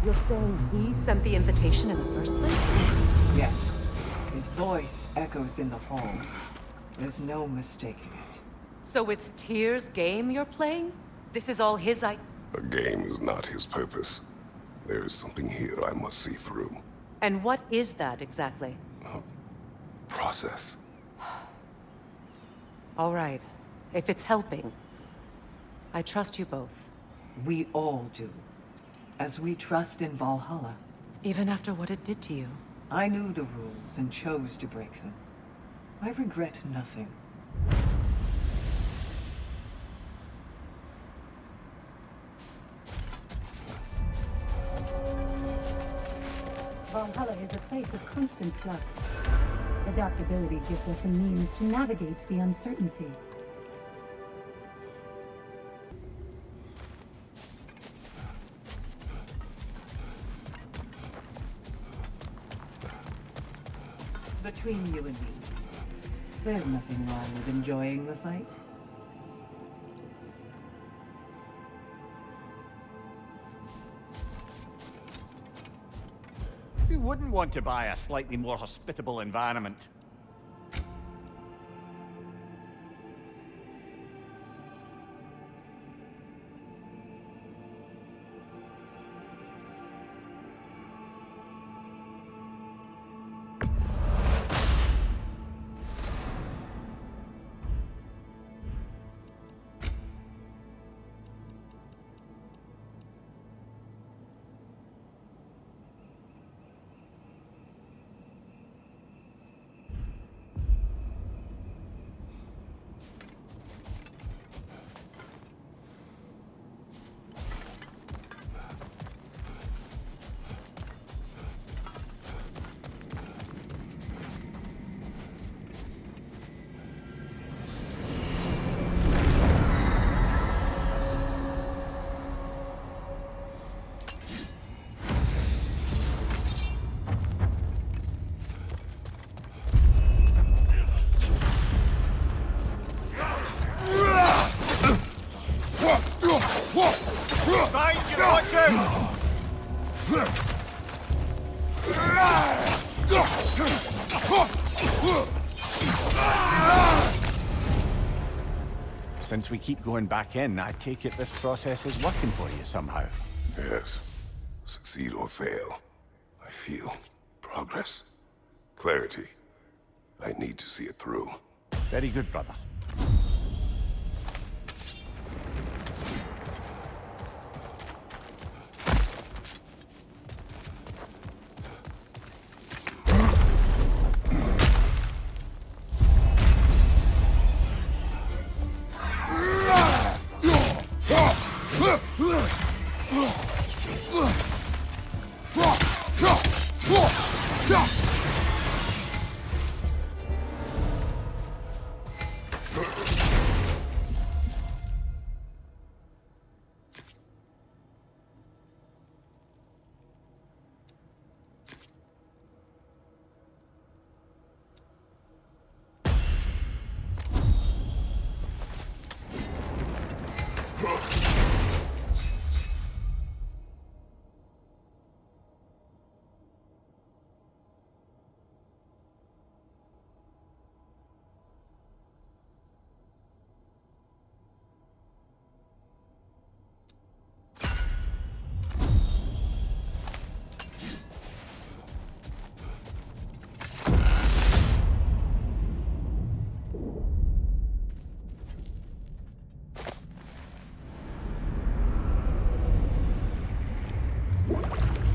You're saying he sent the invitation in the first place? Yes. His voice echoes in the halls. There's no mistaking it. So it's Tyr's game you're playing? This is all his A game is not his purpose. There is something here I must see through. And what is that exactly? Process. All right. If it's helping, I trust you both. We all do. As we trust in Valhalla. Even after what it did to you. I knew the rules and chose to break them. I regret nothing. Valhalla is a place of constant flux. Adaptability gives us a means to navigate the uncertainty. Between you and me, there's nothing wrong with enjoying the fight. Who wouldn't want to buy a slightly more hospitable environment? Since we keep going back in, I take it this process is working for you somehow. Yes. Succeed or fail. I feel progress. Clarity. I need to see it through. Very good, brother.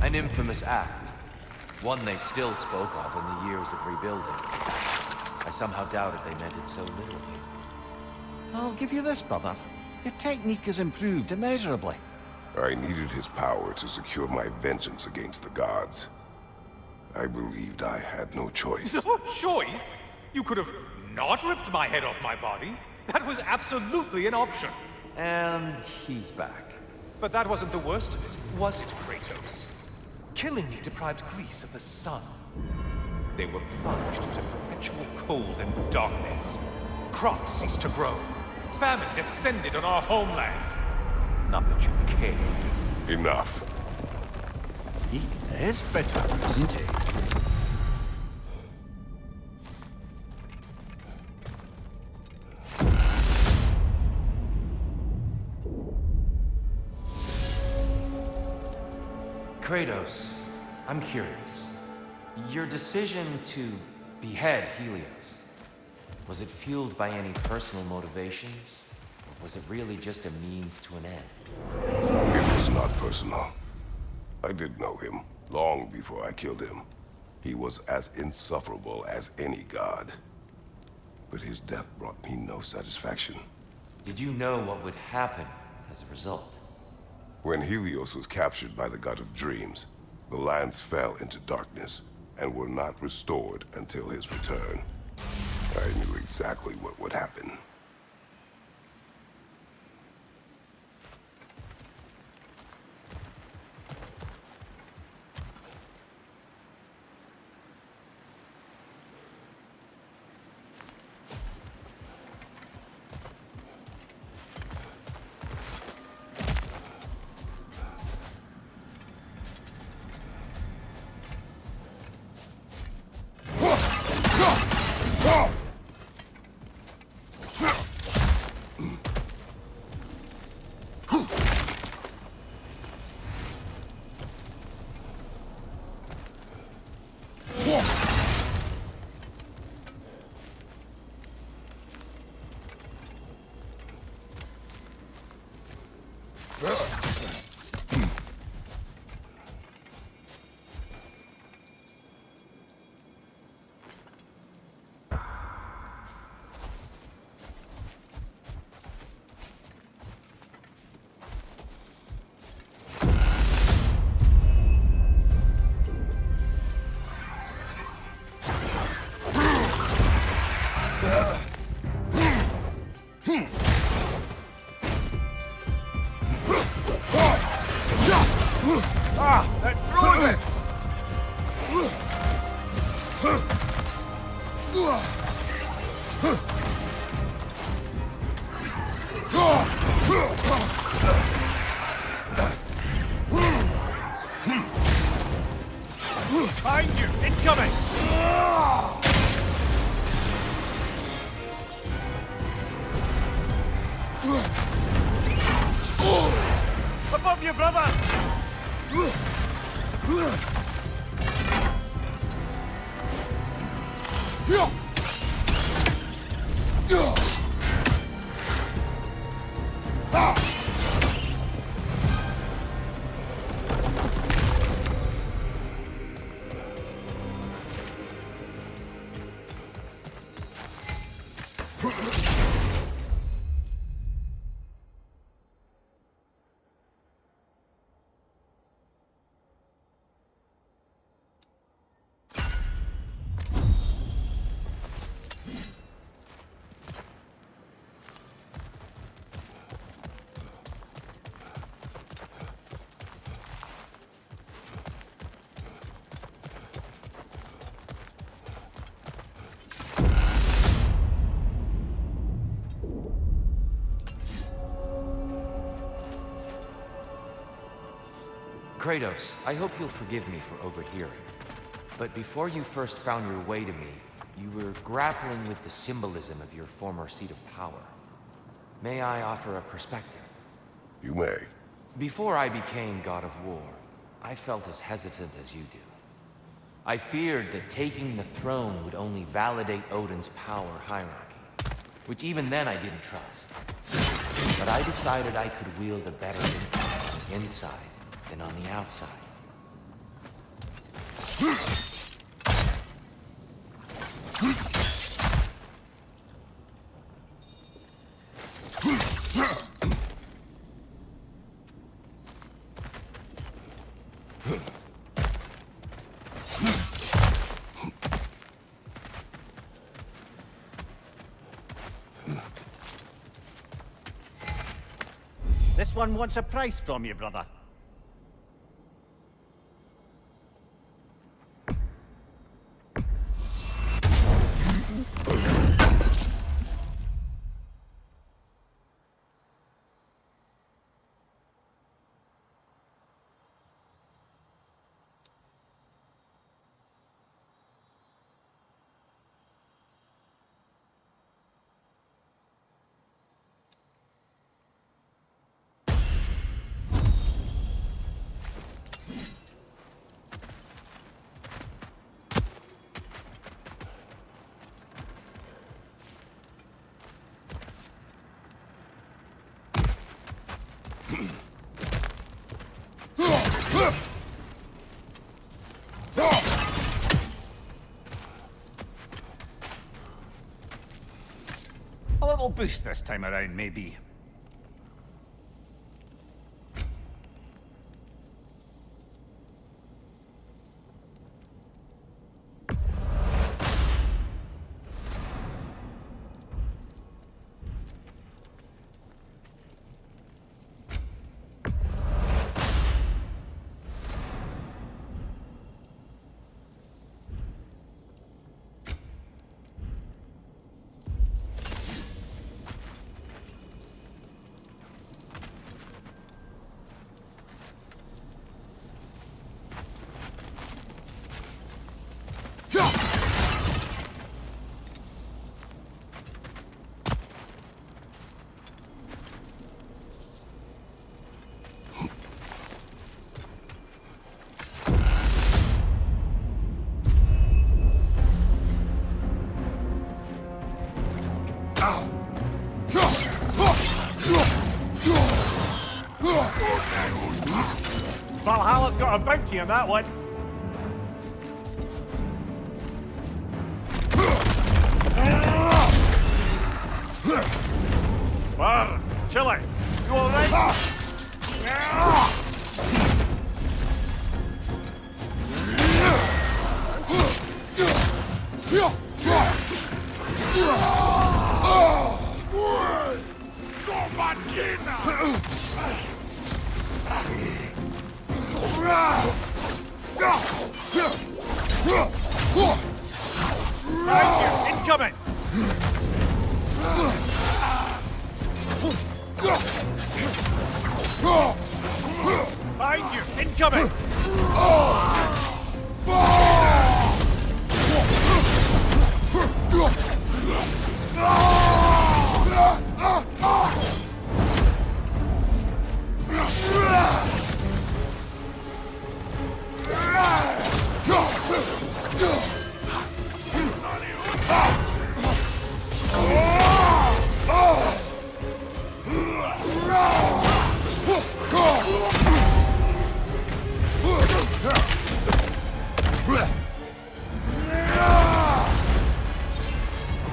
An infamous act. One they still spoke of in the years of rebuilding. I somehow doubted they meant it so literally. I'll give you this, brother. Your technique has improved immeasurably. I needed his power to secure my vengeance against the gods. I believed I had no choice. No choice? You could have not ripped my head off my body. That was absolutely an option. And he's back. But that wasn't the worst of it, was it, Kratos? Killing me deprived Greece of the sun. They were plunged into perpetual cold and darkness. Crops ceased to grow. Famine descended on our homeland. Not that you cared. Enough. He is bitter, isn't he? Kratos, I'm curious. Your decision to behead Helios, was it fueled by any personal motivations? Or was it really just a means to an end? It was not personal. I did know him long before I killed him. He was as insufferable as any god. But his death brought me no satisfaction. Did you know what would happen as a result? When Helios was captured by the god of dreams, the lands fell into darkness and were not restored until his return. I knew exactly what would happen. Behind you! Incoming! Above you, brother! Kratos, I hope you'll forgive me for overhearing. But before you first found your way to me, you were grappling with the symbolism of your former seat of power. May I offer a perspective? You may. Before I became God of War, I felt as hesitant as you do. I feared that taking the throne would only validate Odin's power hierarchy, which even then I didn't trust. But I decided I could wield a better influence on the inside than on the outside. This one wants a price from you, brother. little boost this time around, maybe. Valhalla's got a bounty on that one. War, Chile, you alright? Incoming! Behind you! Incoming!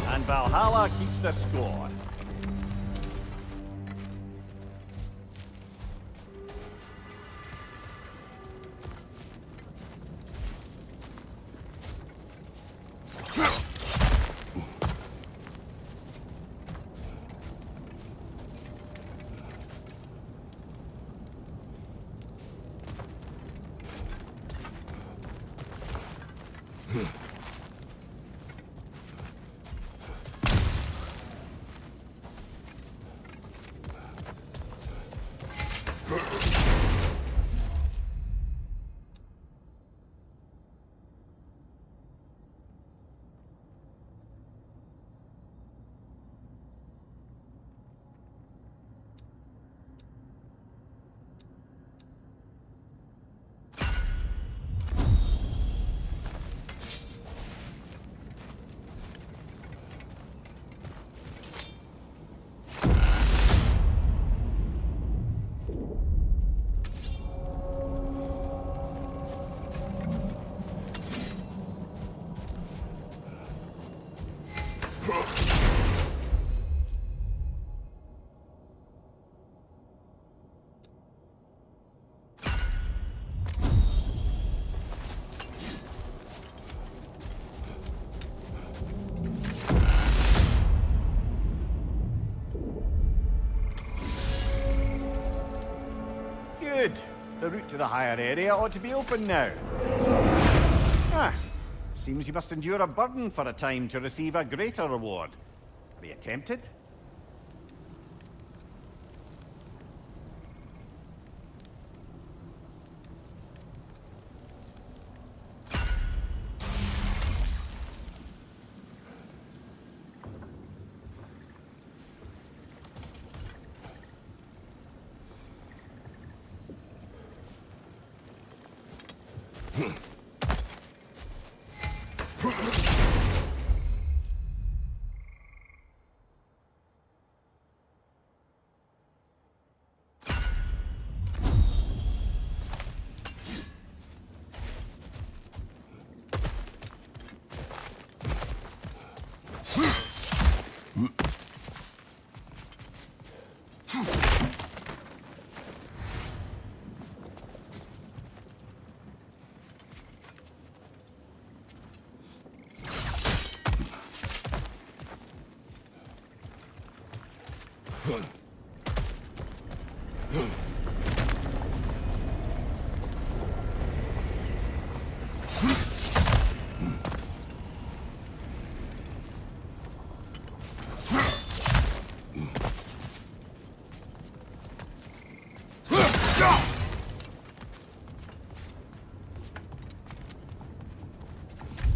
And Valhalla keeps the score. Good. The route to the higher area ought to be open now. Ah, seems you must endure a burden for a time to receive a greater reward. Are you tempted?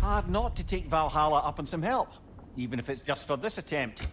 Hard not to take Valhalla up on some help, even if it's just for this attempt.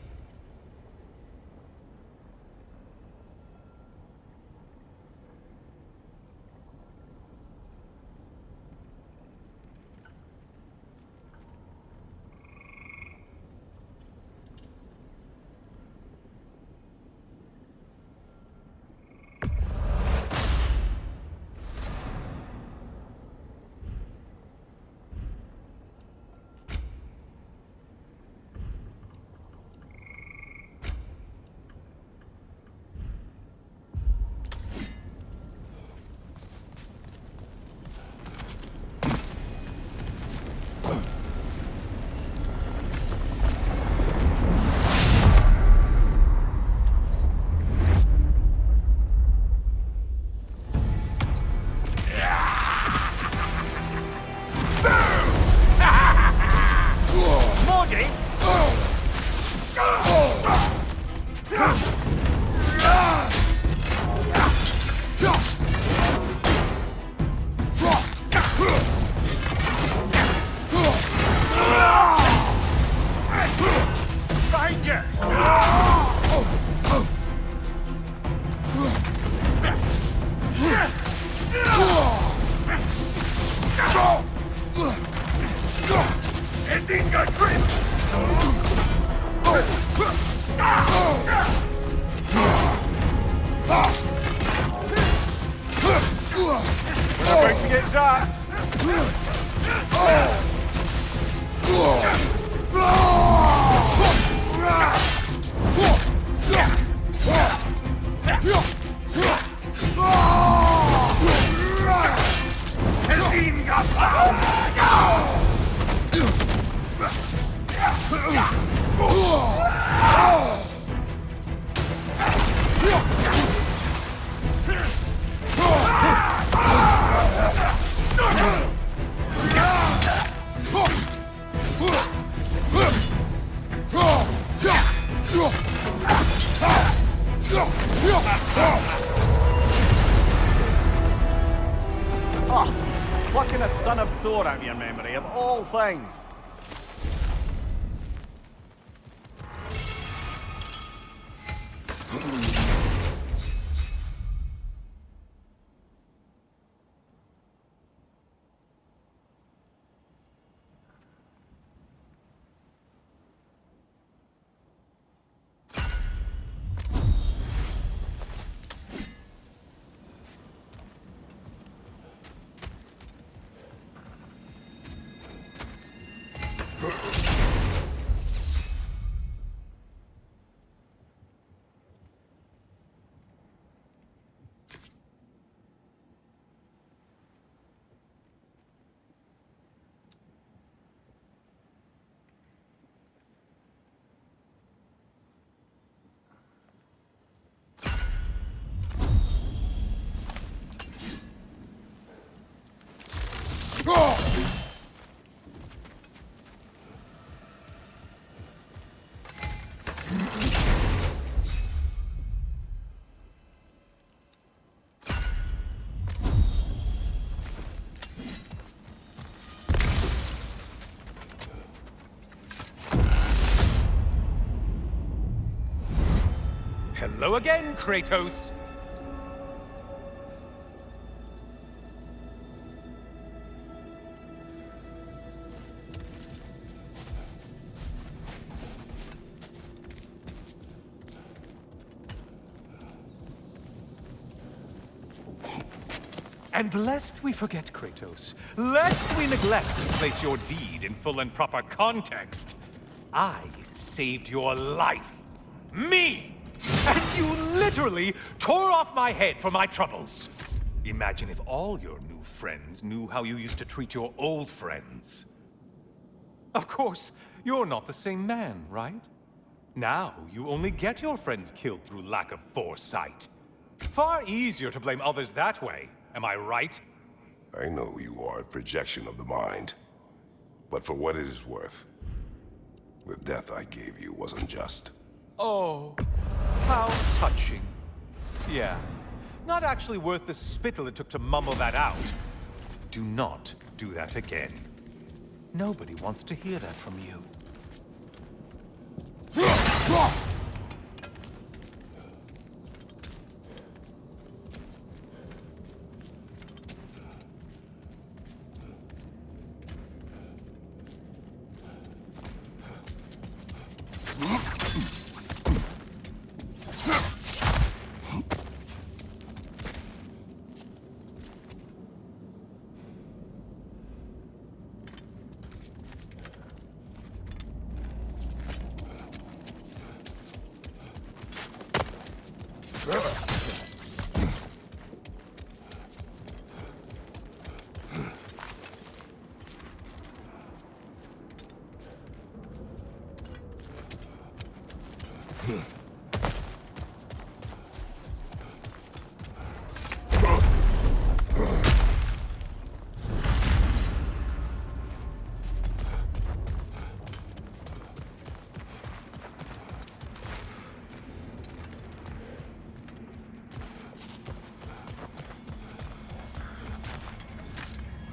Plucking a son of Thor out of your memory, of all things. Hello again, Kratos! And lest we forget, Kratos, lest we neglect to place your deed in full and proper context, I saved your life. Me! And you literally tore off my head for my troubles. Imagine if all your new friends knew how you used to treat your old friends. Of course, you're not the same man, right? Now you only get your friends killed through lack of foresight. Far easier to blame others that way, am I right? I know you are a projection of the mind. But for what it is worth, the death I gave you was unjust. Oh, how touching. Yeah, not actually worth the spittle it took to mumble that out. Do not do that again. Nobody wants to hear that from you.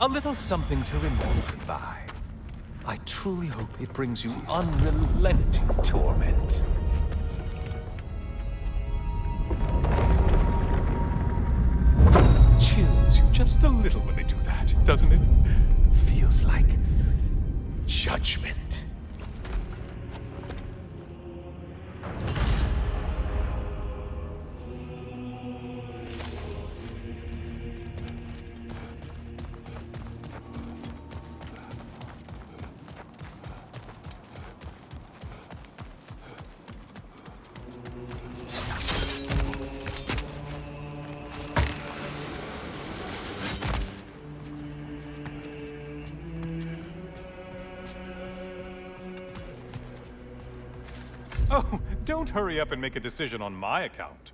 A little something to remember by. I truly hope it brings you unrelenting torment. Chills you just a little when they do that, doesn't it? Feels like judgment. Oh, don't hurry up and make a decision on my account.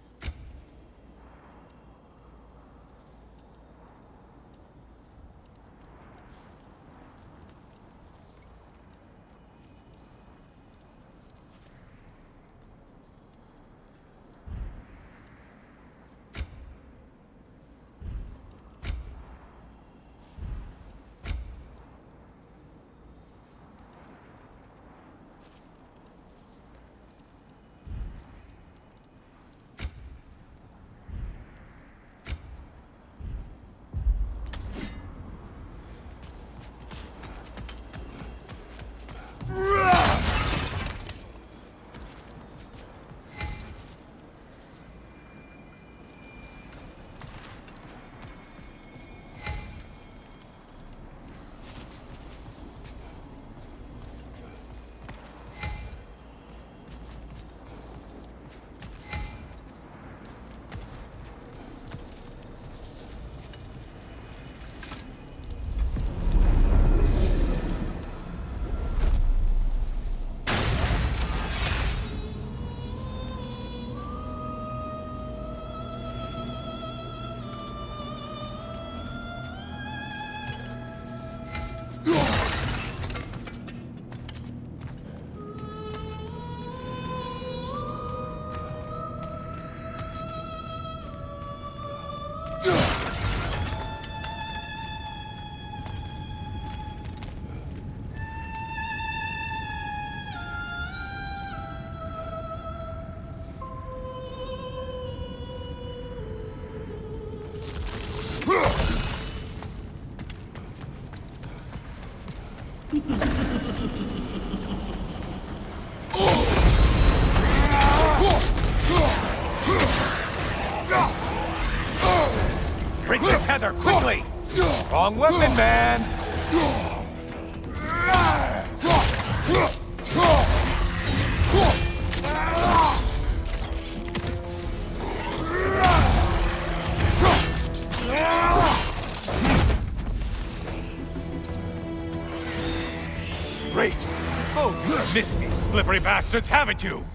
Break the tether, quickly! Wrong weapon, man! Race! Oh, you've missed these slippery bastards, haven't you?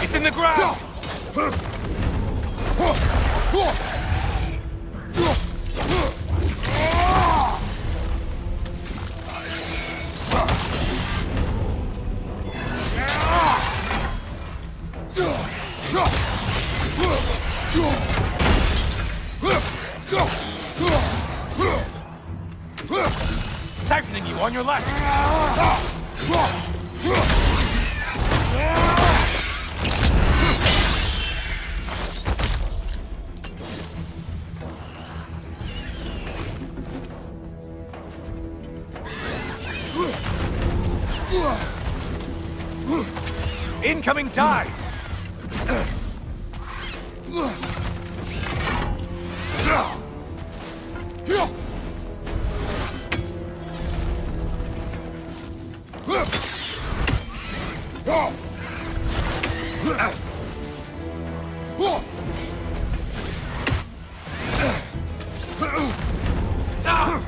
It's in the ground! Siphoning you on your left! Incoming dive!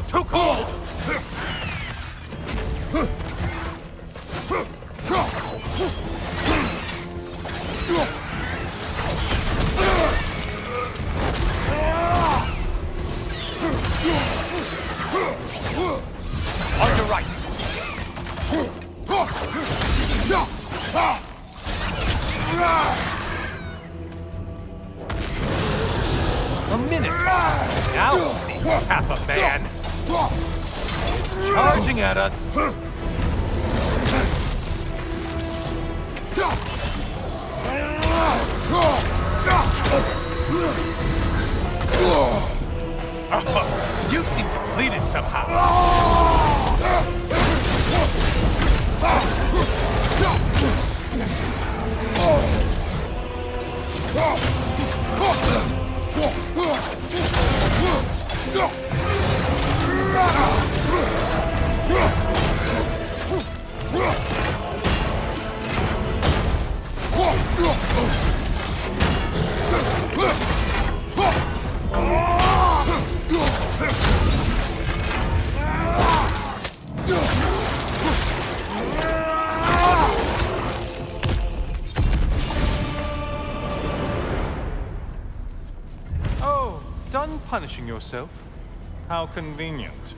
Too cold! On your right. A minute. Now we'll see who's half a man. It's charging at us. You seem depleted somehow. Oh, done punishing yourself? How convenient.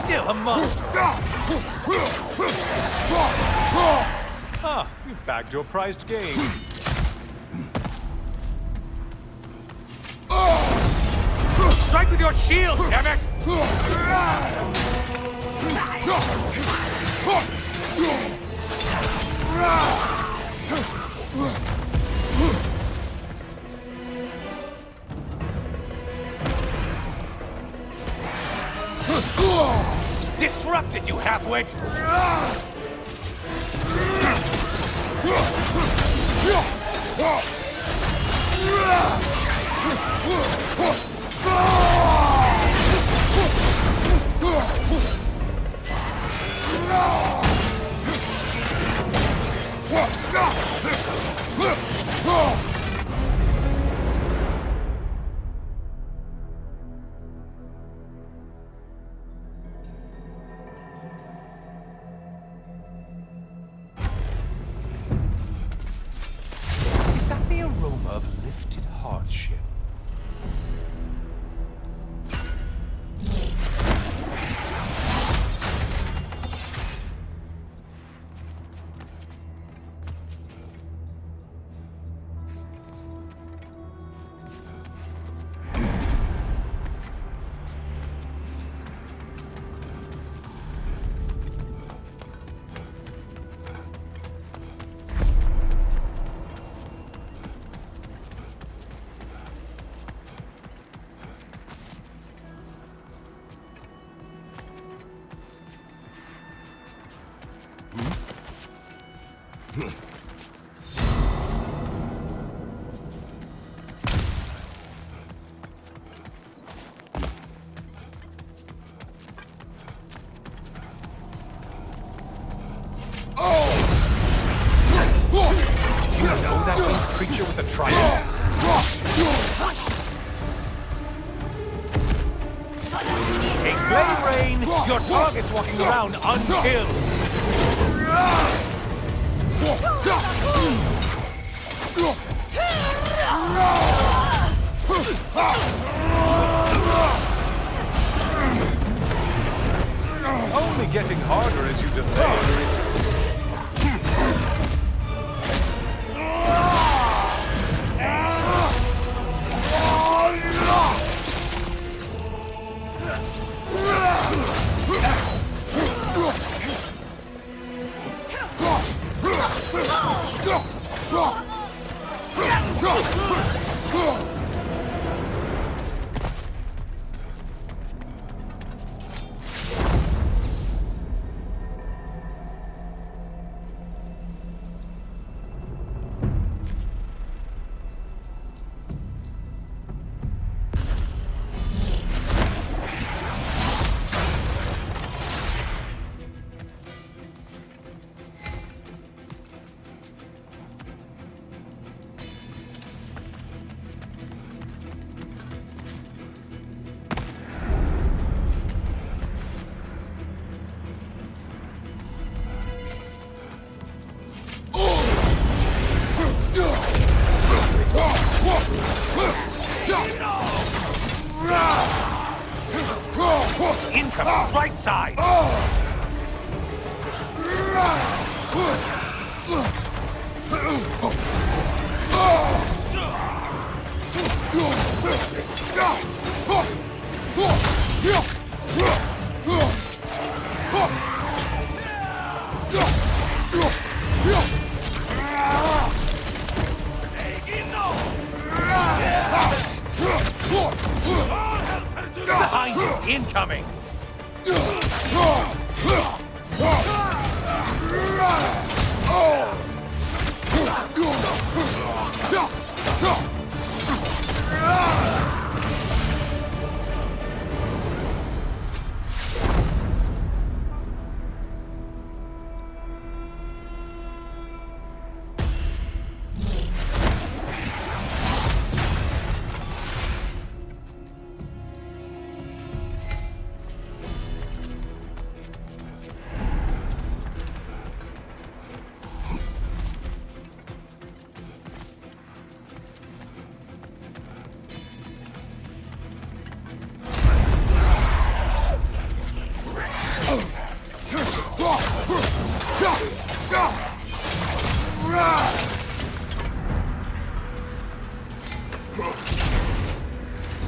Still a monster. Ah, you've bagged your prized game. Strike with your shield, damn it! Disrupted, you half-wit! Is that the aroma of lifted hardship? Creature with a trident. Take blade rain! Your target's walking around unkilled! Only getting harder as you delay, Kratos. Incoming right side! Behind you! Incoming!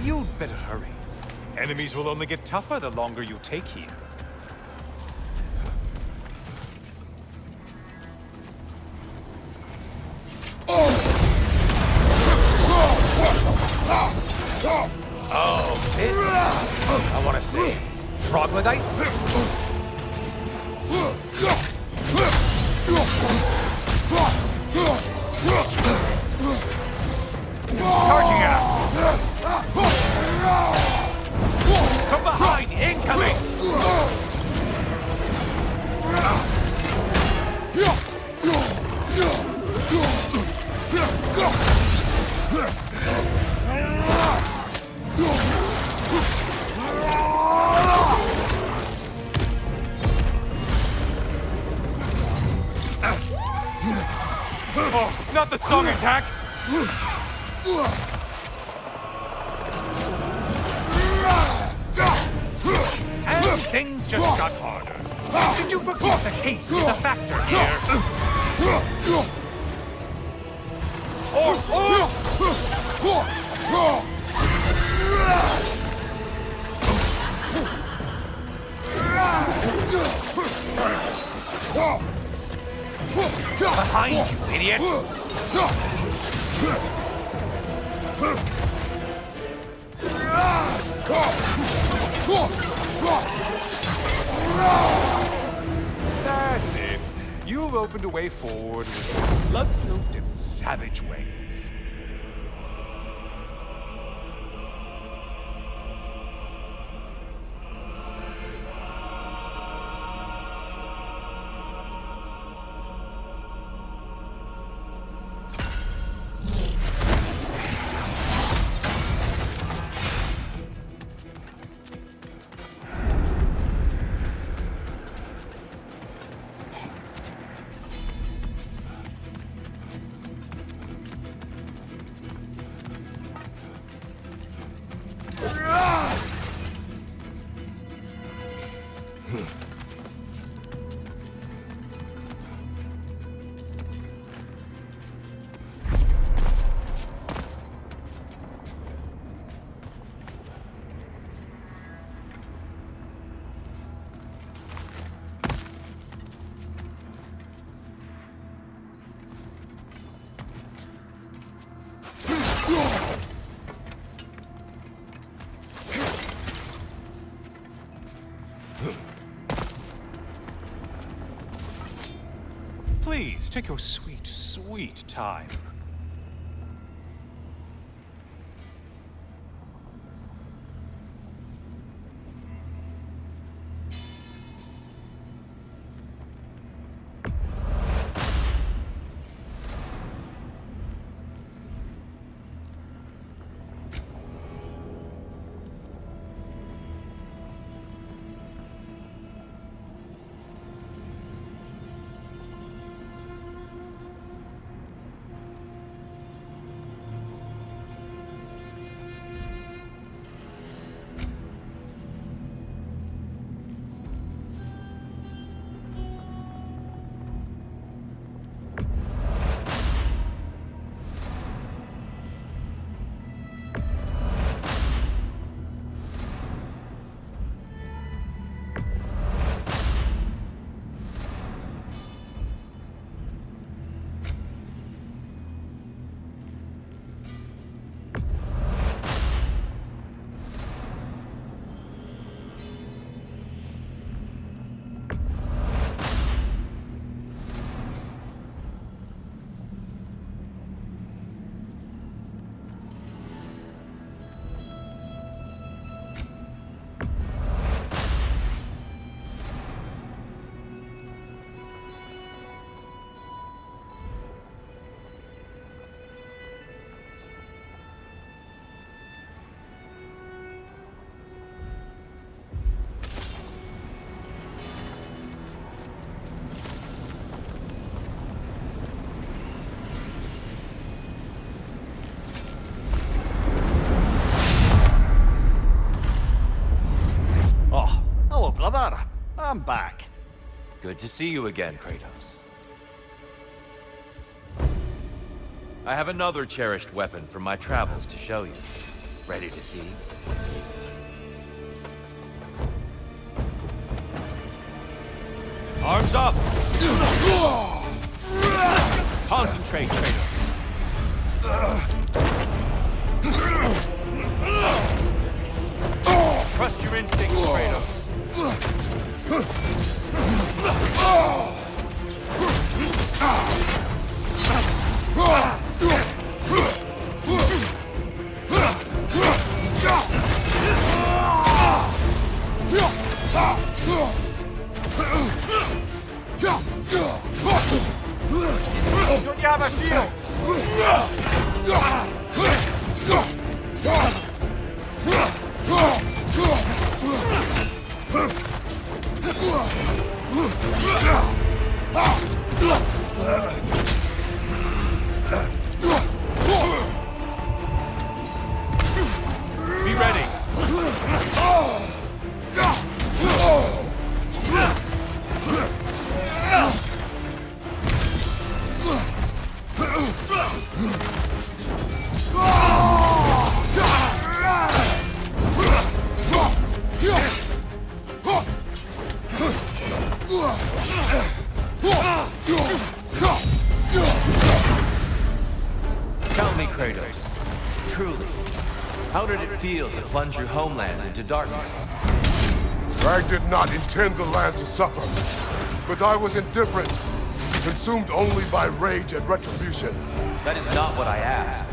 You'd better hurry. Enemies will only get tougher the longer you take here. Oh, this? I want to say, troglodyte? Charging at us! From behind, incoming! Oh, not the song attack! And things just got harder. Did you forget that haste is a factor here? Behind you, idiot! That's it. You've opened a way forward with blood-soaked and savage ways. Please, take your sweet, sweet time. Brother, I'm back. Good to see you again, Kratos. I have another cherished weapon from my travels to show you. Ready to see? Arms up! Concentrate, Kratos. Trust your instincts, Kratos. Truly. How did it feel to plunge your homeland into darkness? Rag did not intend the land to suffer, but I was indifferent, consumed only by rage and retribution. That is not what I asked.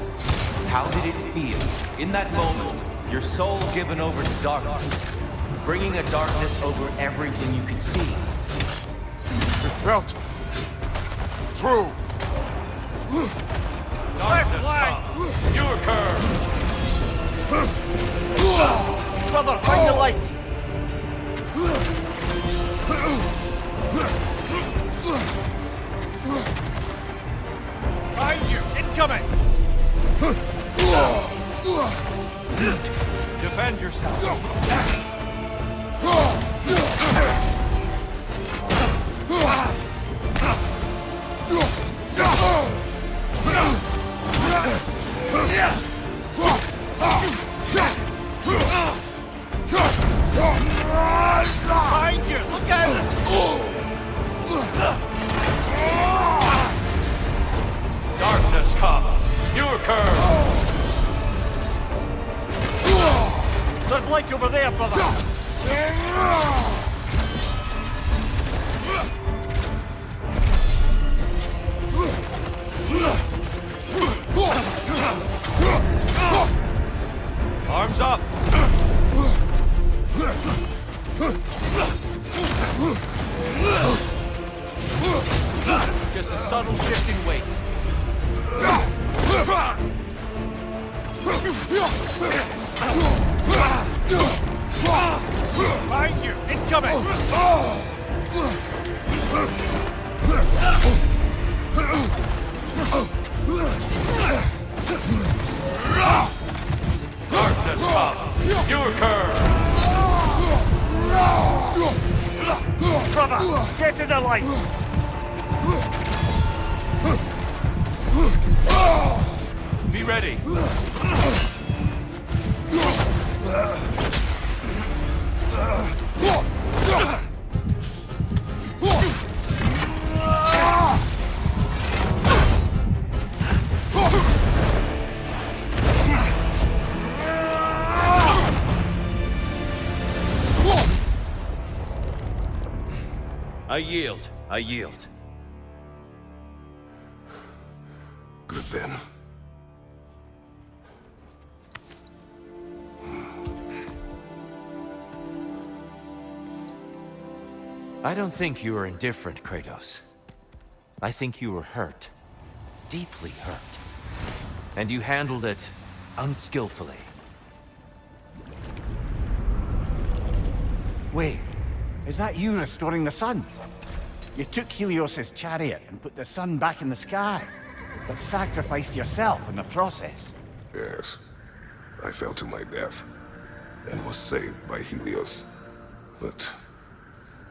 How did it feel, in that moment, your soul given over to darkness, bringing a darkness over everything you could see? It felt true. Darkness come. Your curve. Brother, find the light! Behind you! Incoming! Defend yourself. Behind you! Look out! Darkness come. Your curve. There's light over there, brother! Arms up. Just a subtle shift in weight. Behind you! Incoming! Darkness come. Your curve. Brother, get to the light! Be ready. I yield. I yield. Good then. I don't think you were indifferent, Kratos. I think you were hurt. Deeply hurt. And you handled it unskillfully. Wait, is that you restoring the sun? You took Helios's chariot and put the sun back in the sky, but sacrificed yourself in the process. Yes. I fell to my death, and was saved by Helios. But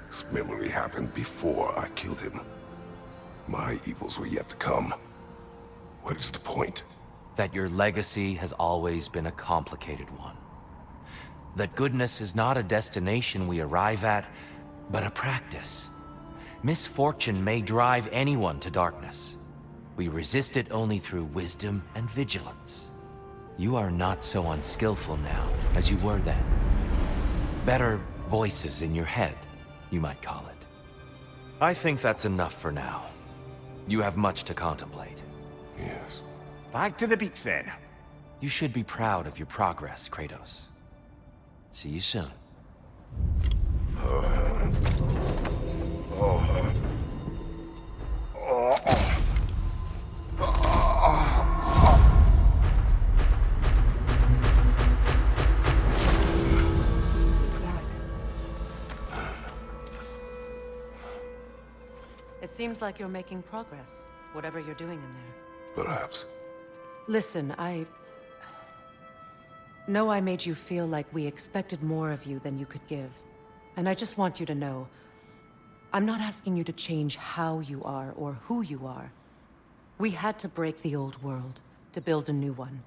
this memory happened before I killed him. My evils were yet to come. What is the point? That your legacy has always been a complicated one. That goodness is not a destination we arrive at, but a practice. Misfortune may drive anyone to darkness. We resist it only through wisdom and vigilance. You are not so unskillful now as you were then. Better voices in your head, you might call it. I think that's enough for now. You have much to contemplate. Yes. Back to the beach then. You should be proud of your progress, Kratos. See you soon. It seems like you're making progress, whatever you're doing in there. Perhaps. Listen, I know I made you feel like we expected more of you than you could give. And I just want you to know, I'm not asking you to change how you are or who you are. We had to break the old world to build a new one.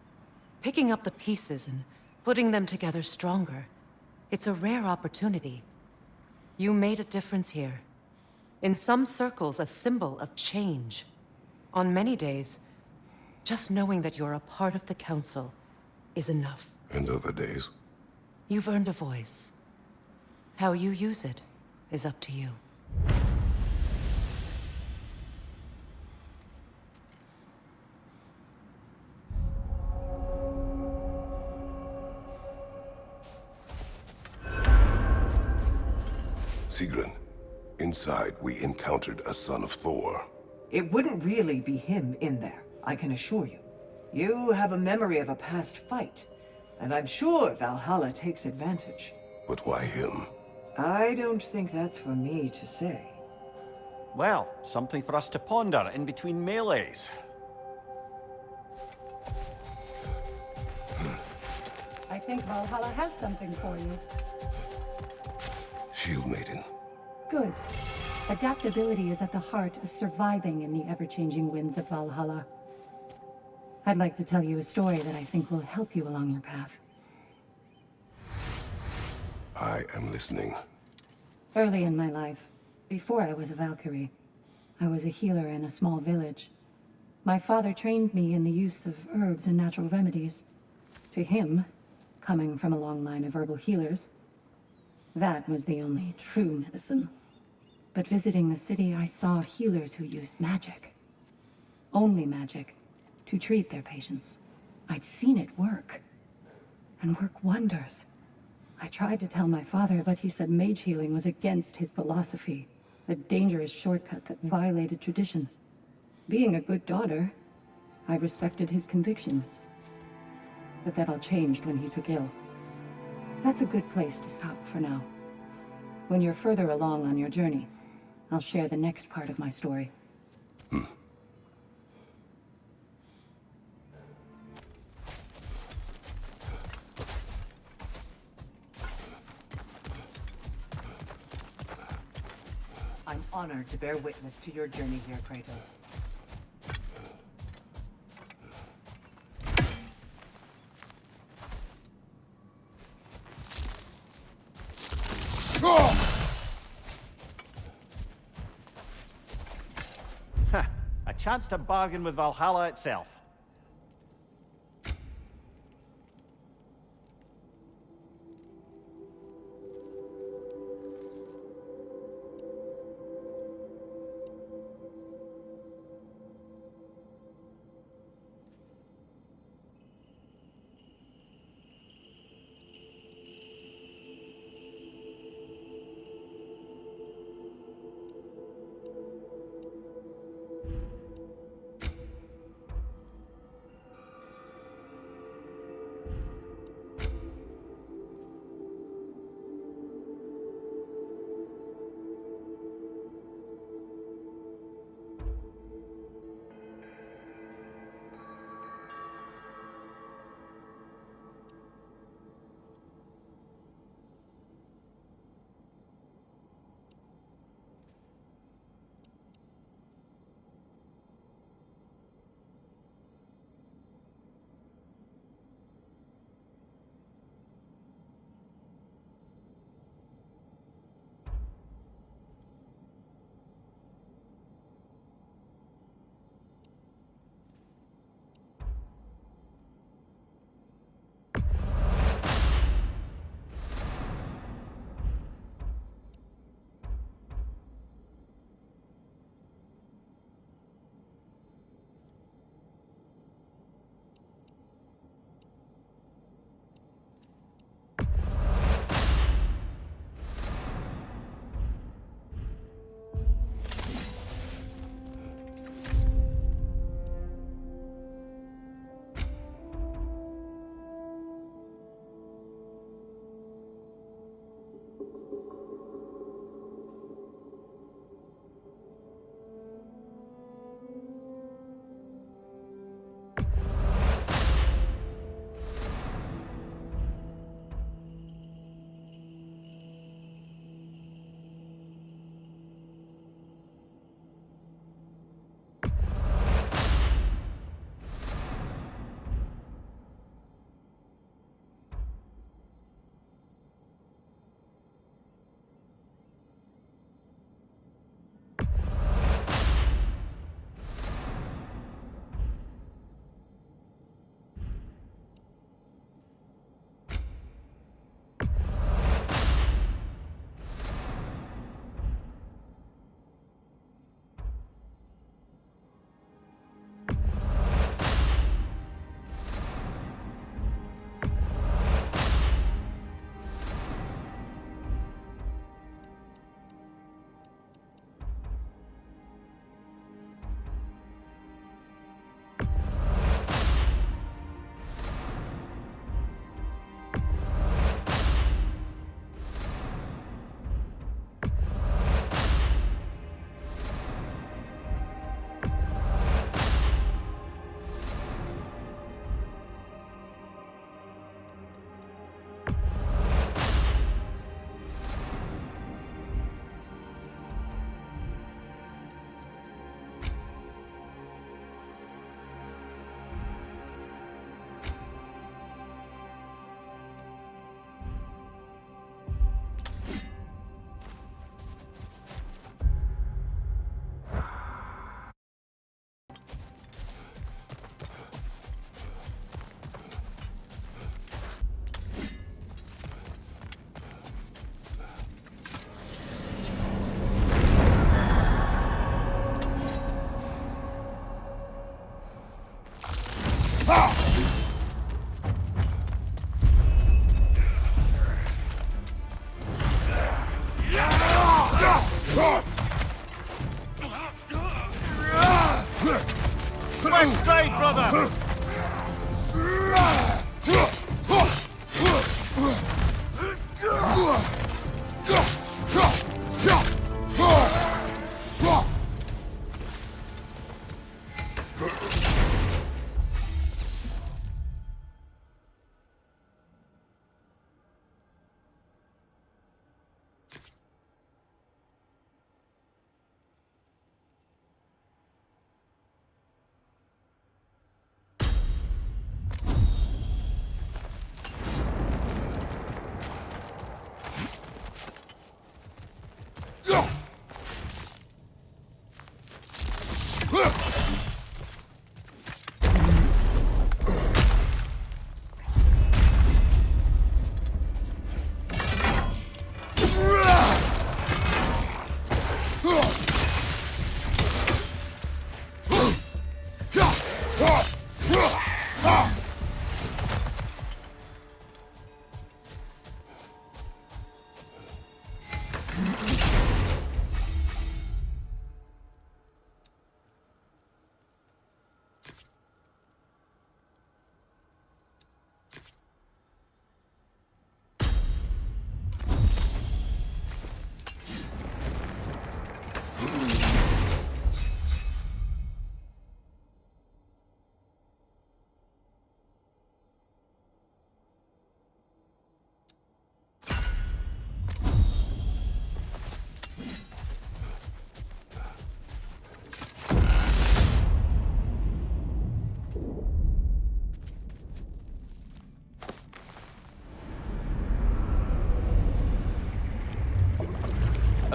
Picking up the pieces and putting them together stronger. It's a rare opportunity. You made a difference here. In some circles, a symbol of change. On many days, just knowing that you're a part of the Council is enough. And other days? You've earned a voice. How you use it is up to you. Sigrun, inside we encountered a son of Thor. It wouldn't really be him in there, I can assure you. You have a memory of a past fight, and I'm sure Valhalla takes advantage. But why him? I don't think that's for me to say. Well, something for us to ponder in between melees. I think Valhalla has something for you. Shield Maiden. Good. Adaptability is at the heart of surviving in the ever-changing winds of Valhalla. I'd like to tell you a story that I think will help you along your path. I am listening. Early in my life, before I was a Valkyrie, I was a healer in a small village. My father trained me in the use of herbs and natural remedies. To him, coming from a long line of herbal healers, that was the only true medicine. But visiting the city, I saw healers who used magic. Only magic, to treat their patients. I'd seen it work, and work wonders. I tried to tell my father, but he said mage healing was against his philosophy, a dangerous shortcut that violated tradition. Being a good daughter, I respected his convictions. But that all changed when he took ill. That's a good place to stop for now. When you're further along on your journey, I'll share the next part of my story. I'm honored to bear witness to your journey here, Kratos. A chance to bargain with Valhalla itself.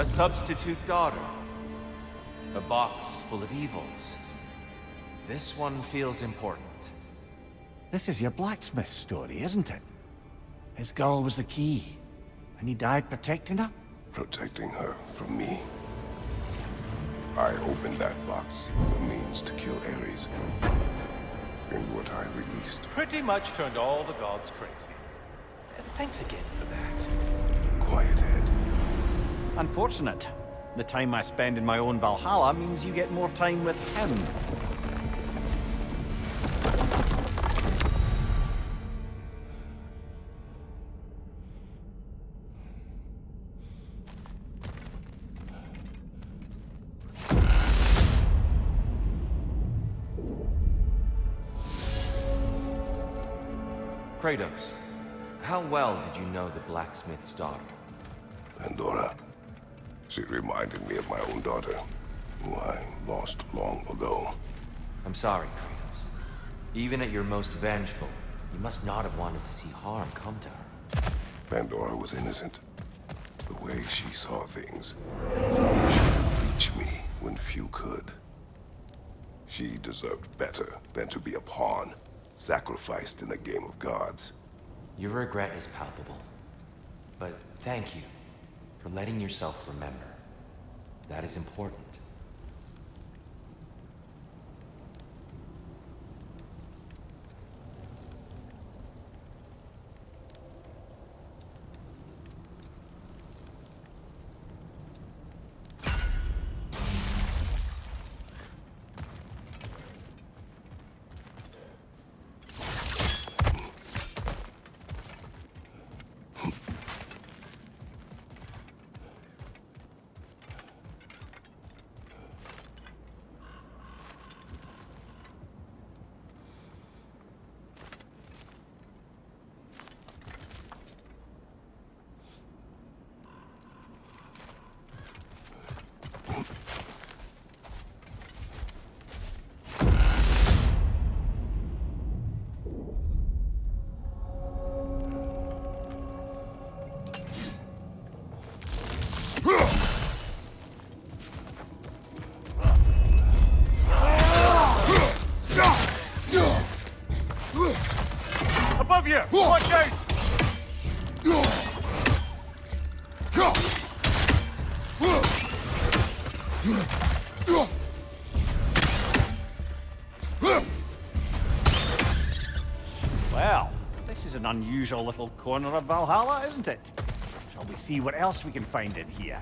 A substitute daughter. A box full of evils. This one feels important. This is your blacksmith story, isn't it? His girl was the key, and he died protecting her? Protecting her from me. I opened that box, the means to kill Ares. And what I released. Pretty much turned all the gods crazy. Thanks again for that. Quiet head. Unfortunate. The time I spend in my own Valhalla means you get more time with him. Kratos, how well did you know the blacksmith's daughter? Pandora. She reminded me of my own daughter, who I lost long ago. I'm sorry, Kratos. Even at your most vengeful, you must not have wanted to see harm come to her. Pandora was innocent. The way she saw things. She could reach me when few could. She deserved better than to be a pawn, sacrificed in a game of gods. Your regret is palpable. But thank you for letting yourself remember. That is important. Above you! Watch out! Well, this is an unusual little corner of Valhalla, isn't it? Shall we see what else we can find in here?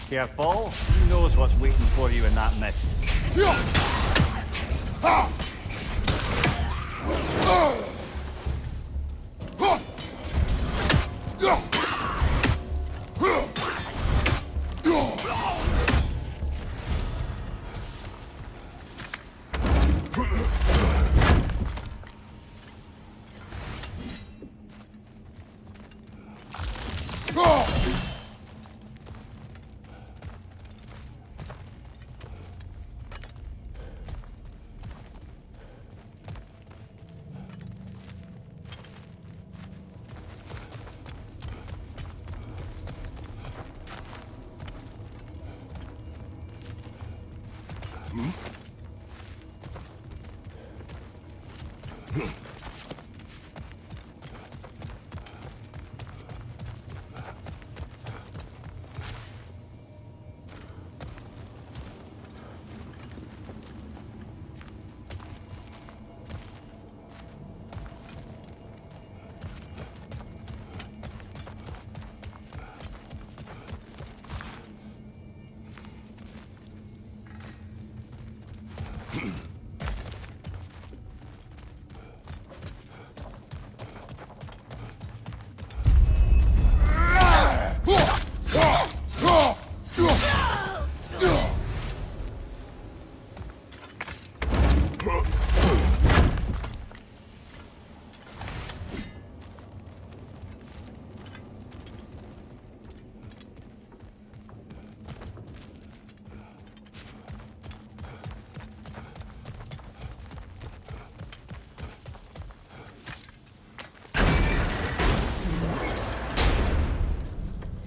Careful. Who knows what's waiting for you in that mist?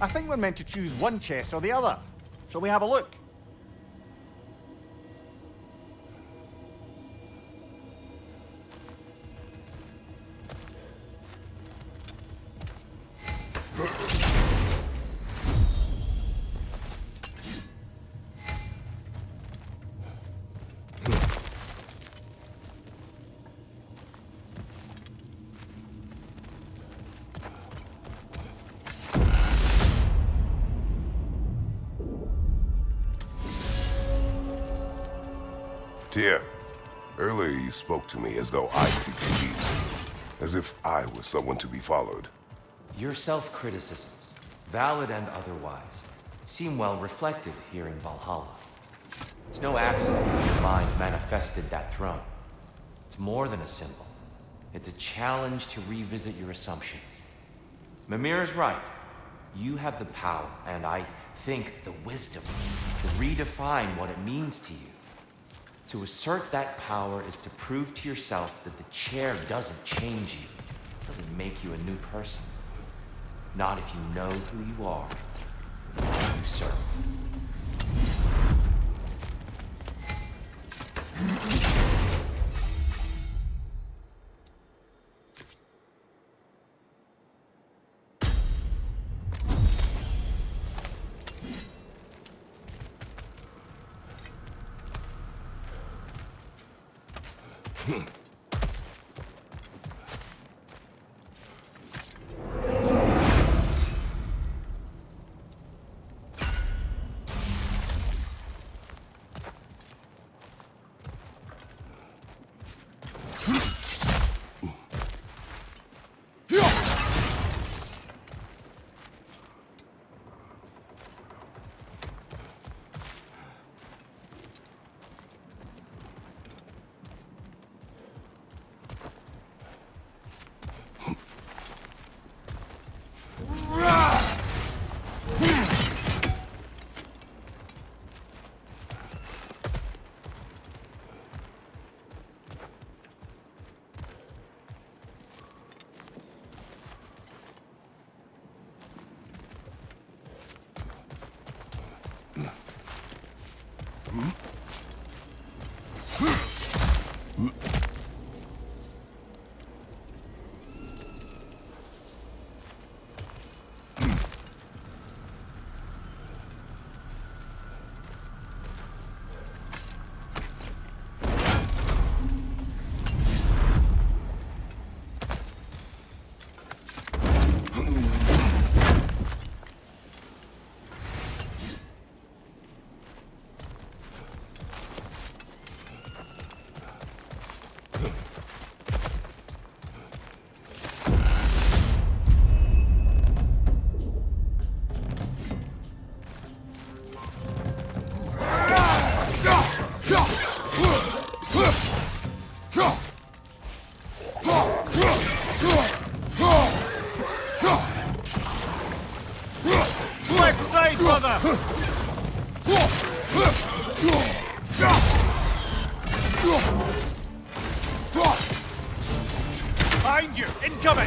I think we're meant to choose one chest or the other. Shall we have a look? Tyr, earlier you spoke to me as though I seek to lead, as if I was someone to be followed. Your self-criticisms, valid and otherwise, seem well reflected here in Valhalla. It's no accident that your mind manifested that throne. It's more than a symbol. It's a challenge to revisit your assumptions. Mimir is right. You have the power, and I think the wisdom, to redefine what it means to you. To assert that power is to prove to yourself that the chair doesn't change you, doesn't make you a new person. Not if you know who you are, and who you serve. Behind you! Incoming!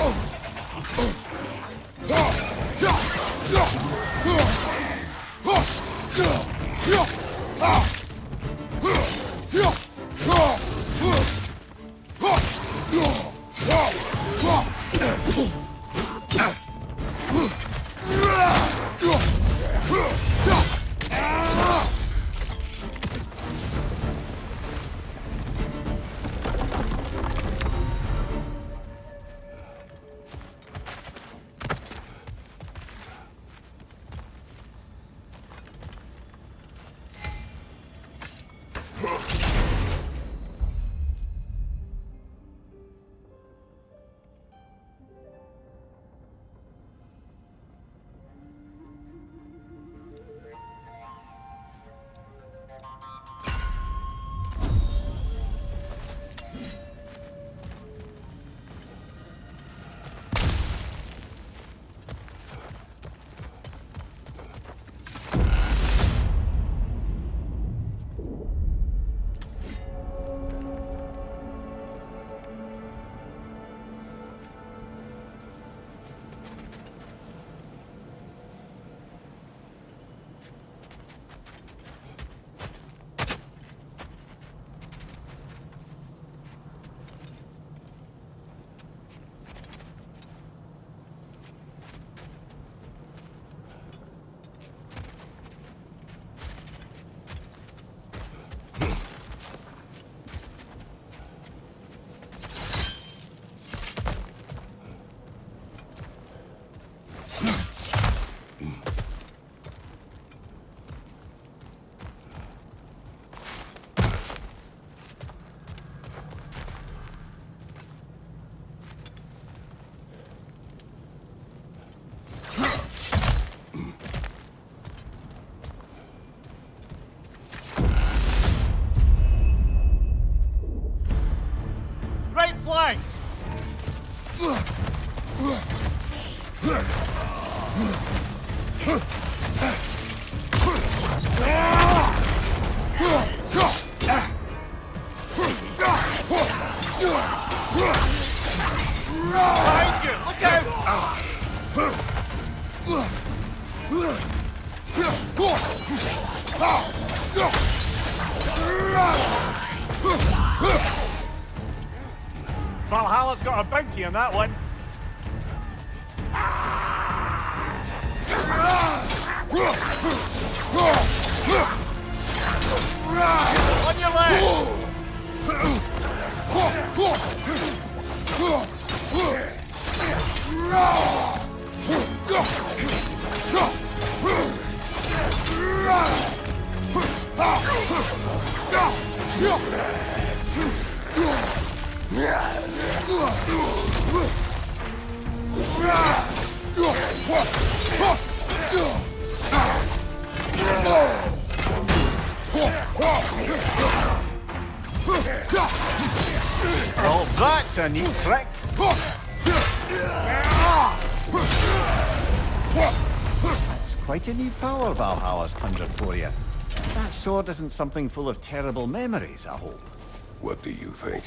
Valhalla's got a bounty on that one. On your left! Well, that's a neat trick. That's quite a new power Valhalla's conjured for you. That sword isn't something full of terrible memories, I hope. What do you think?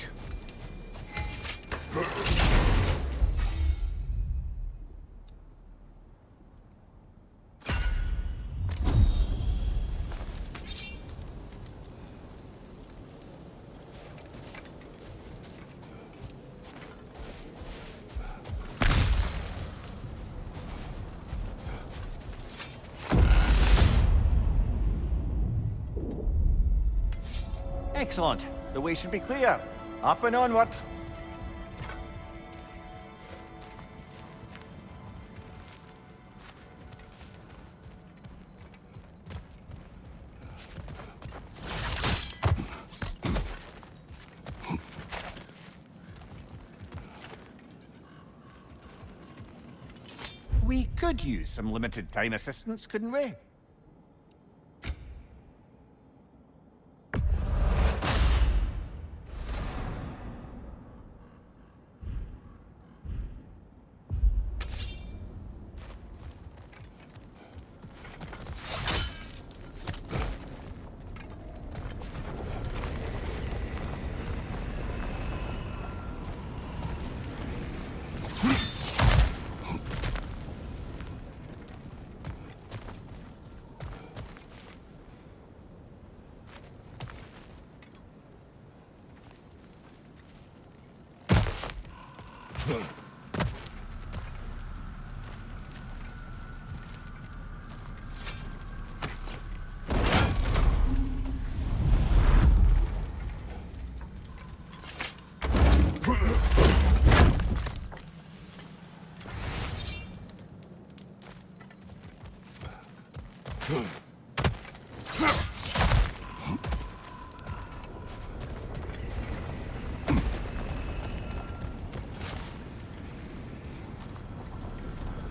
Excellent. The way should be clear. Up and onward. We could use some limited time assistance, couldn't we?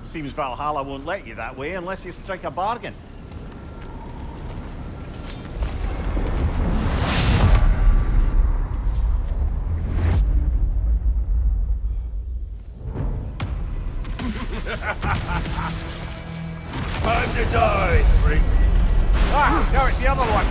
Seems Valhalla won't let you that way unless you strike a bargain. Time to die, freak! Ah, now it's the other one!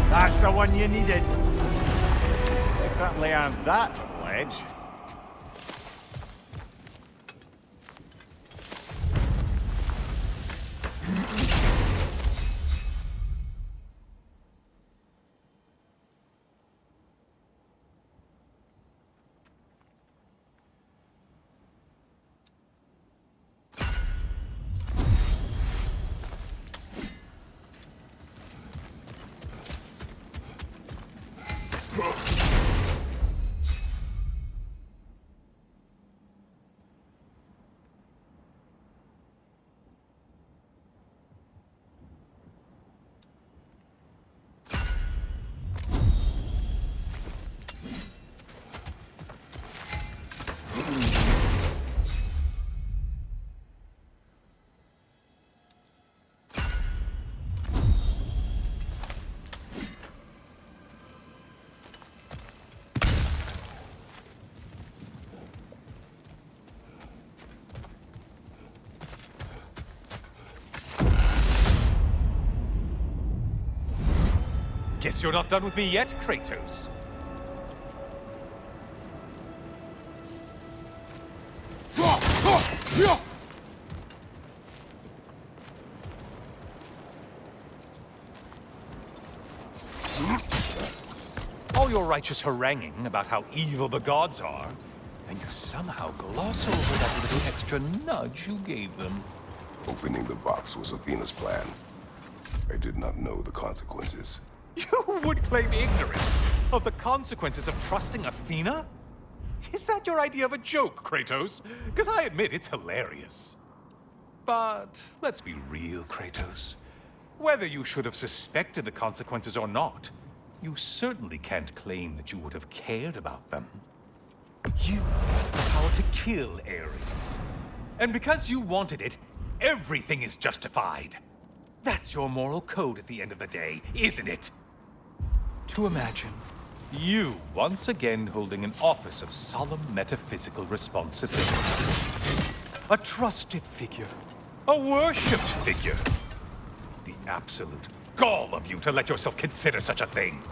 That's the one you needed. You certainly earned that pledge. Guess you're not done with me yet, Kratos. All your righteous haranguing about how evil the gods are, and you somehow gloss over that little extra nudge you gave them. Opening the box was Athena's plan. I did not know the consequences. You would claim ignorance of the consequences of trusting Athena? Is that your idea of a joke, Kratos? Because I admit it's hilarious. But let's be real, Kratos. Whether you should have suspected the consequences or not, you certainly can't claim that you would have cared about them. You had the power to kill Ares. And because you wanted it, everything is justified. That's your moral code at the end of the day, isn't it? To imagine you once again holding an office of solemn metaphysical responsibility. A trusted figure. A worshipped figure. The absolute gall of you to let yourself consider such a thing.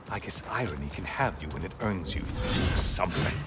I guess irony can have you when it earns you something.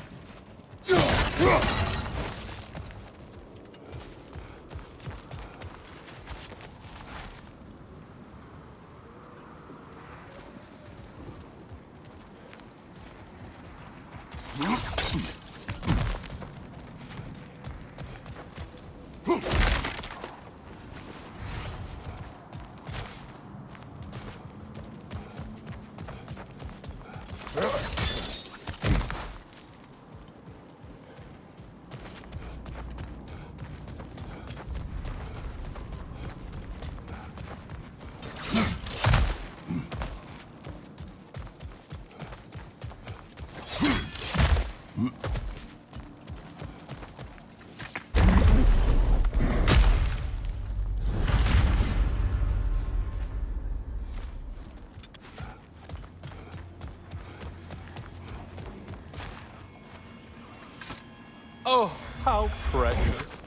Oh, how precious.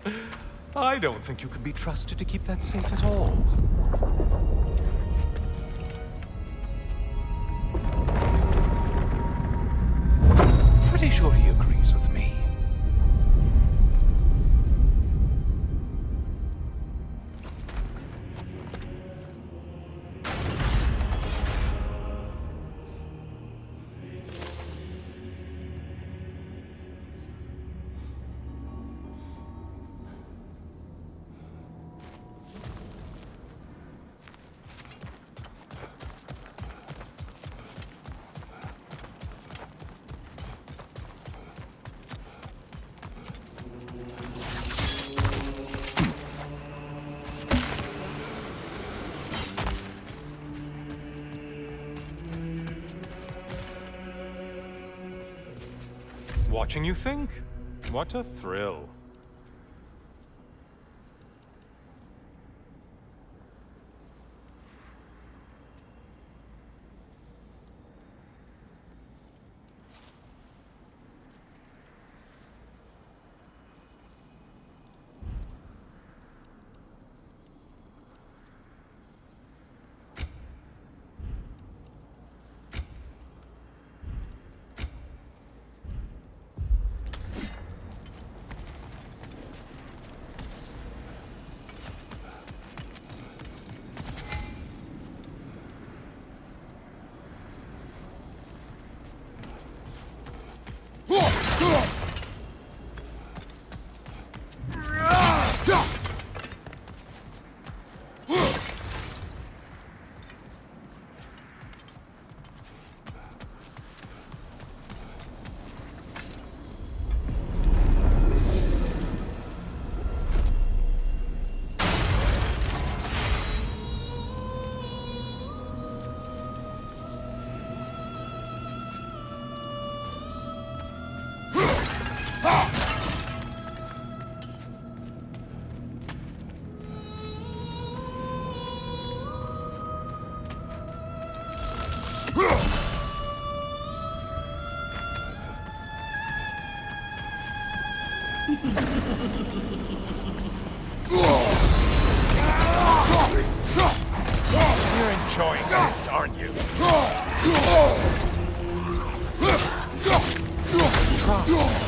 I don't think you can be trusted to keep that safe at all. Pretty sure he agrees with me. Watching you think? What a thrill.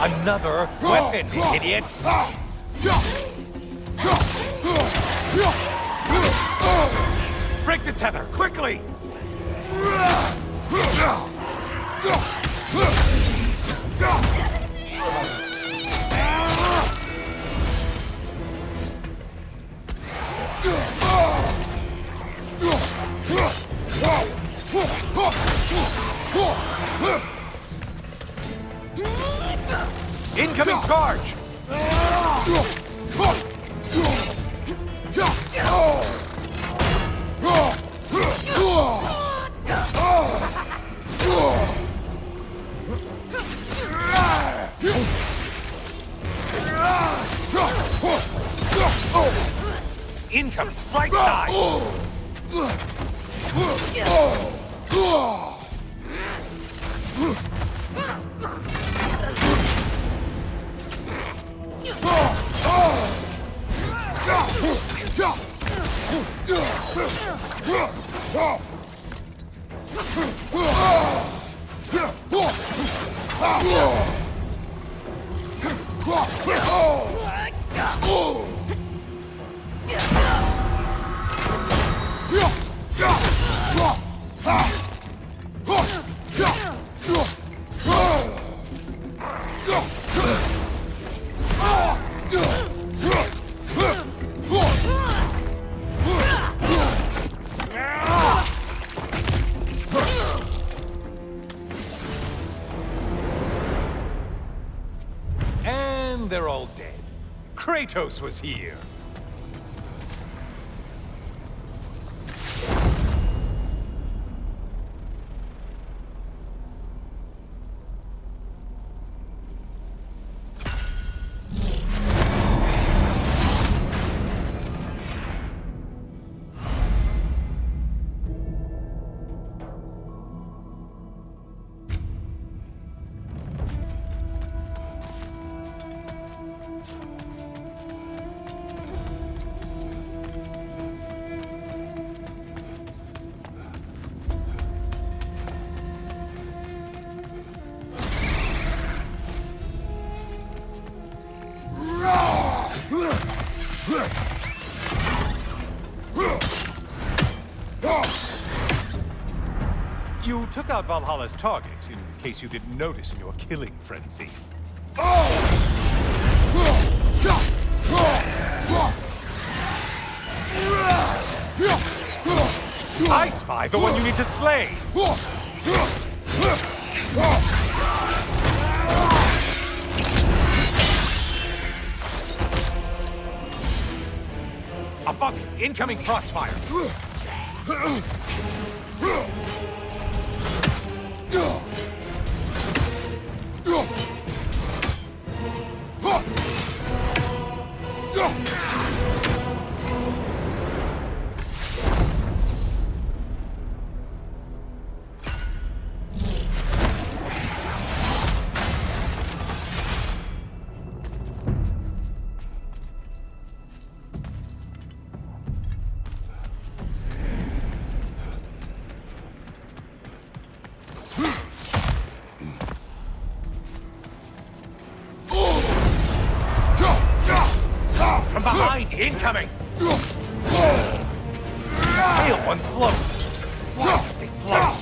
Another weapon, idiot! Break the tether, quickly! Incoming charge! Incoming right side! And they're all dead. Kratos was here. You took out Valhalla's target, in case you didn't notice in your killing frenzy. I spy the one you need to slay! Above you, incoming crossfire! From behind, incoming! Tail one floats! Why does they float?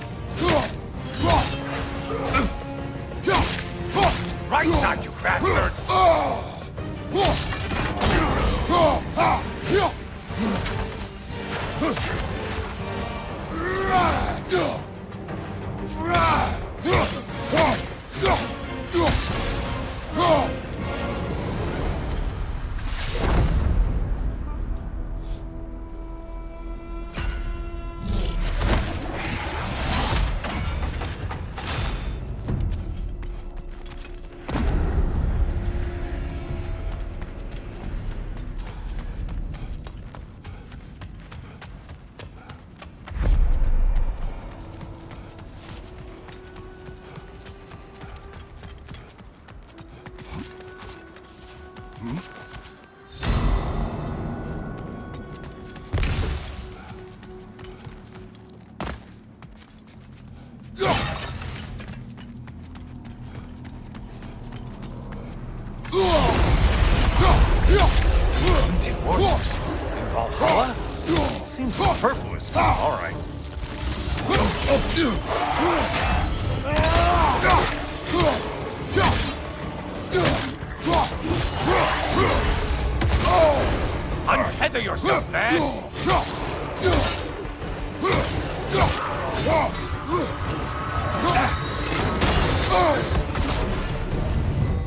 Right side, you bastard! Kratos. All right. Untether yourself, man!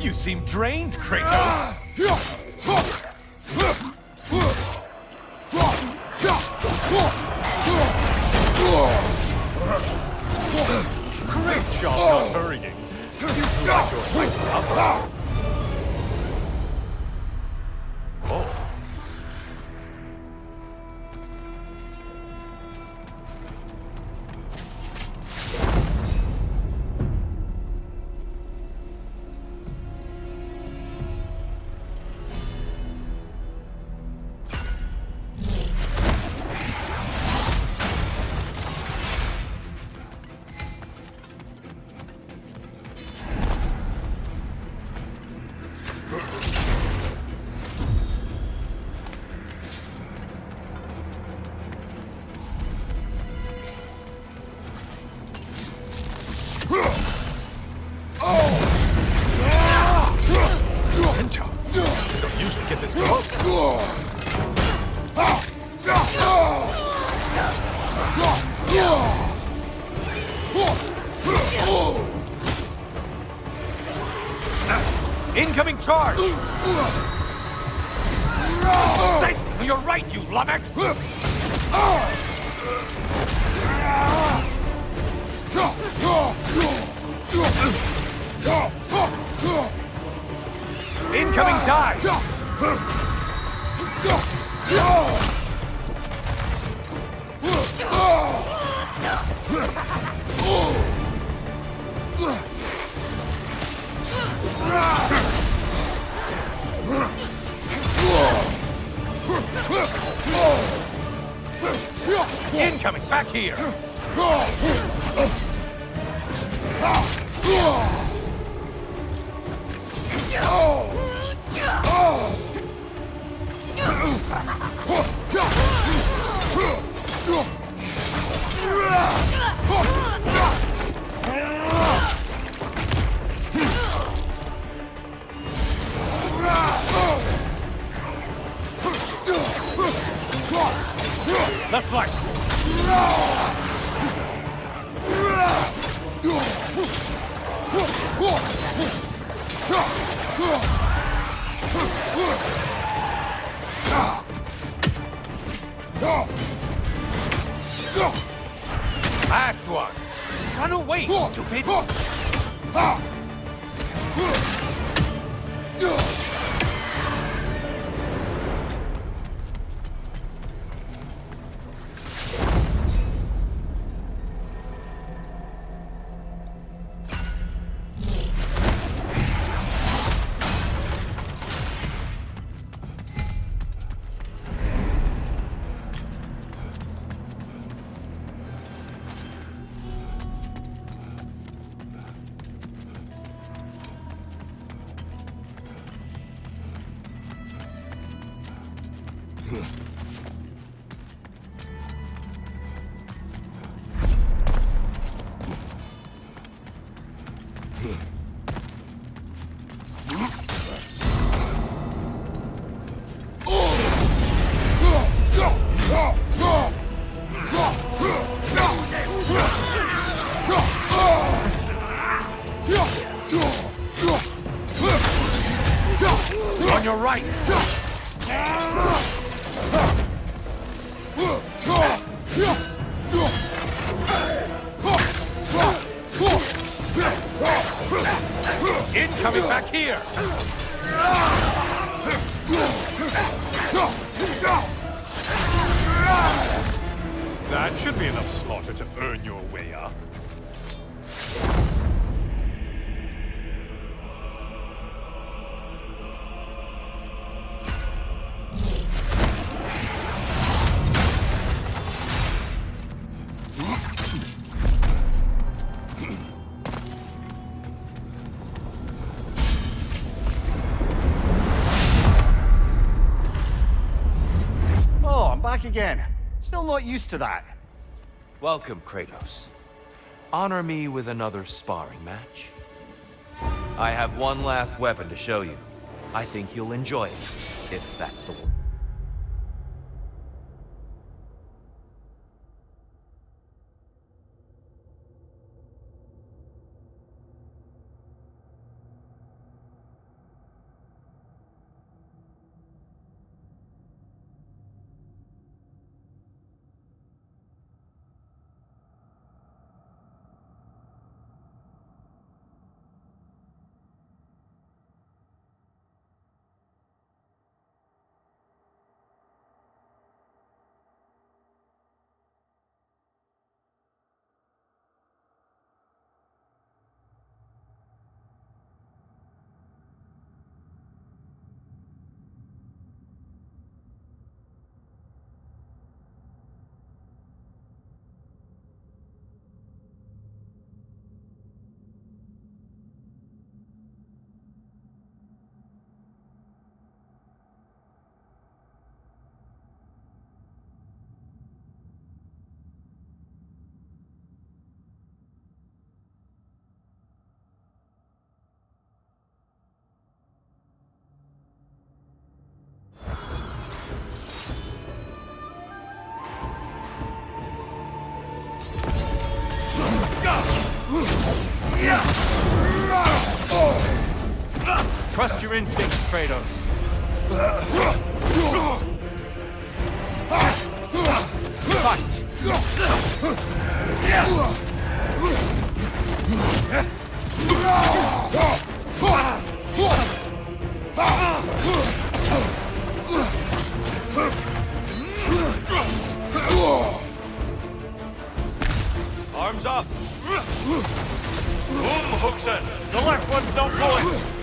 You seem drained, Kratos! Great job not hurrying. You two like your fight up. Oh. Don't usually get this close. Incoming charge! Stay to your right, you lummox! Incoming dive! Incoming, back here! Left flank! Last one! Run away, stupid! On your right! Incoming back here! That should be enough slaughter to earn your way up. Oh, I'm back again. Still not used to that. Welcome, Kratos. Honor me with another sparring match. I have one last weapon to show you. I think you'll enjoy it, if that's the one. Trust your instincts, Kratos. Fight! Arms up! Boom, Hookson! The left one's not pulling!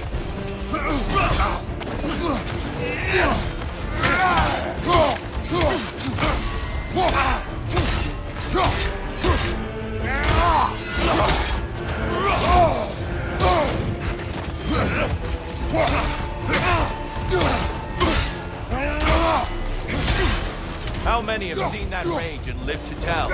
How many have seen that rage and lived to tell?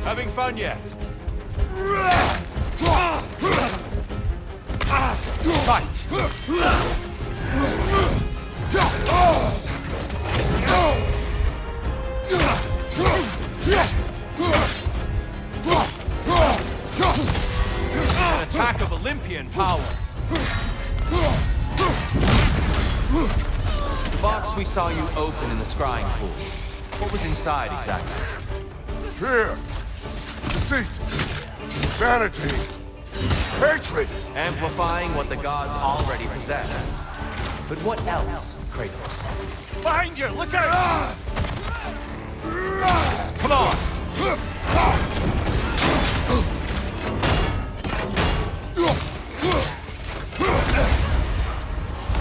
Having fun yet? Fight! An attack of Olympian power. The box we saw you open in the scrying pool. What was inside exactly? Fear, deceit, vanity, hatred. Amplifying what the gods already possess. But what else, Kratos? Behind you! Look out! Come on!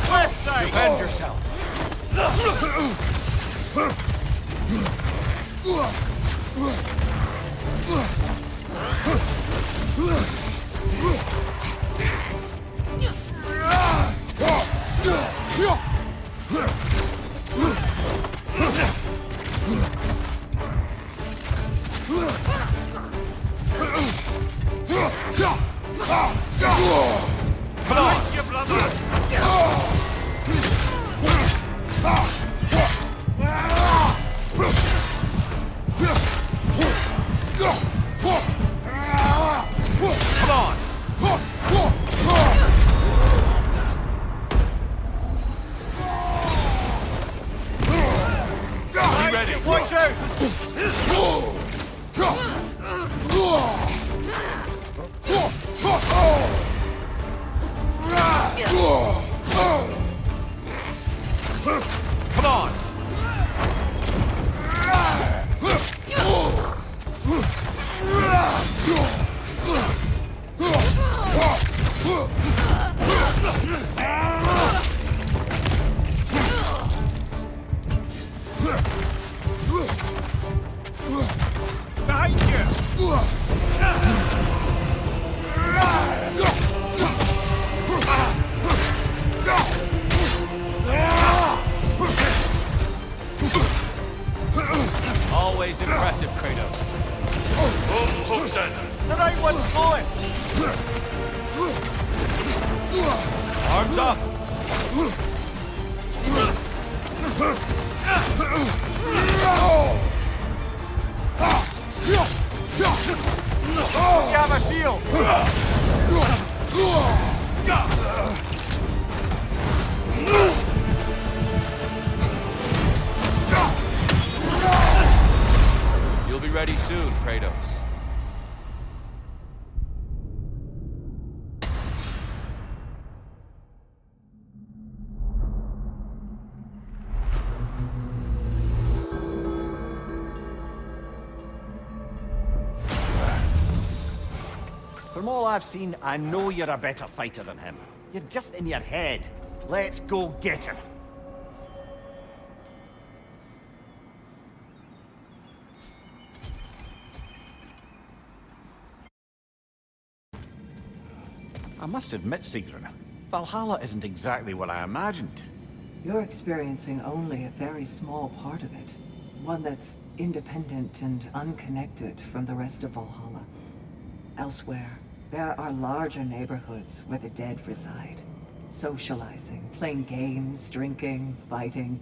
Left side! Defend yourself. Come on! You brother! Come on! Be ready! Watch out! Kratos. Hooks in. The right one's flowing! Arms up. Grab a shield! You'll be ready soon, Kratos. From all I've seen, I know you're a better fighter than him. You're just in your head. Let's go get him. I must admit, Sigrun, Valhalla isn't exactly what I imagined. You're experiencing only a very small part of it. One that's independent and unconnected from the rest of Valhalla. Elsewhere, there are larger neighborhoods where the dead reside. Socializing, playing games, drinking, fighting.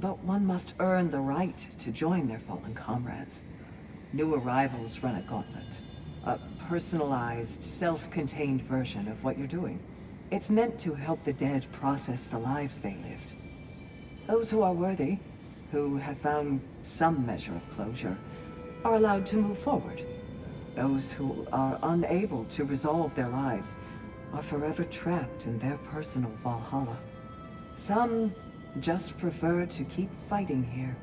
But one must earn the right to join their fallen comrades. New arrivals run a gauntlet. A personalized, self-contained version of what you're doing. It's meant to help the dead process the lives they lived. Those who are worthy, who have found some measure of closure, are allowed to move forward. Those who are unable to resolve their lives are forever trapped in their personal Valhalla. Some just prefer to keep fighting here.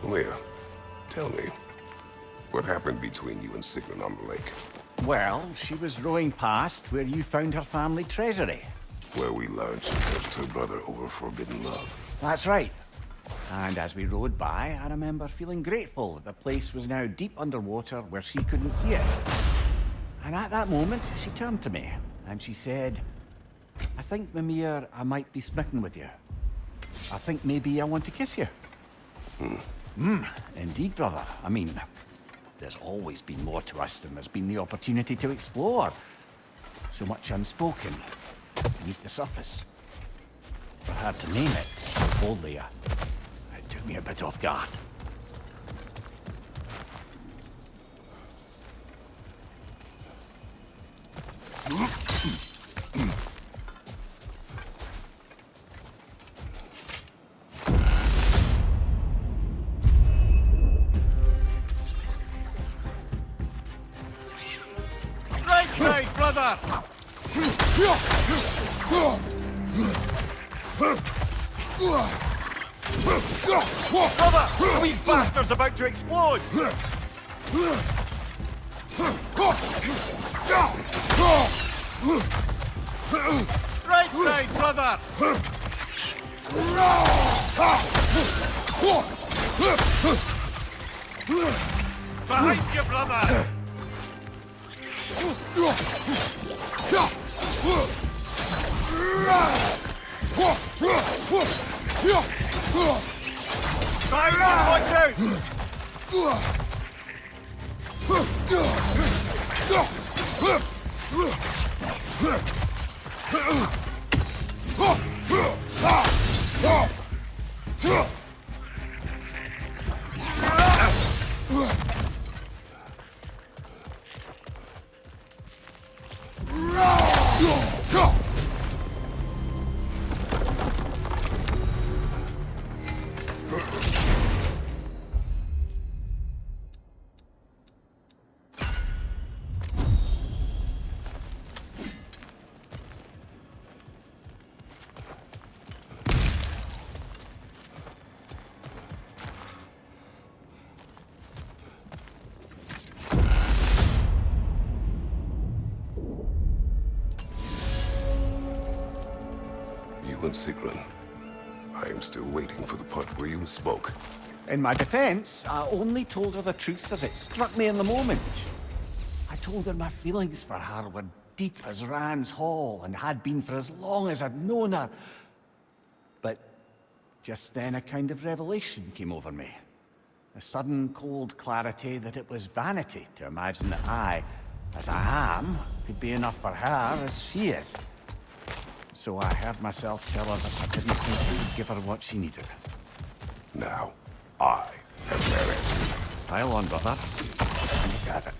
Leah, tell me, what happened between you and Sigrun on the lake? Well, she was rowing past where you found her family treasury. Where we learned she cursed her brother over forbidden love. That's right. And as we rowed by, I remember feeling grateful that the place was now deep underwater where she couldn't see it. And at that moment, she turned to me, and she said, I think, Mimir, I might be smitten with you. I think maybe I want to kiss you. Indeed, brother. I mean, there's always been more to us than there's been the opportunity to explore. So much unspoken, beneath the surface. But hard to name it boldly. It took me a bit off guard. brother! Brother! The wee bastard's about to explode! Right side, brother! Behind you, brother! Behind, watch out! You and Sigrun. I am still waiting for the part where you spoke. In my defense, I only told her the truth as it struck me in the moment. I told her my feelings for her were deep as Rand's Hall and had been for as long as I'd known her. But just then a kind of revelation came over me. A sudden cold clarity that it was vanity to imagine that I, as I am, could be enough for her as she is. So I heard myself tell her that I didn't think I could give her what she needed. Now, I am married. Pile on, brother. You deserve it.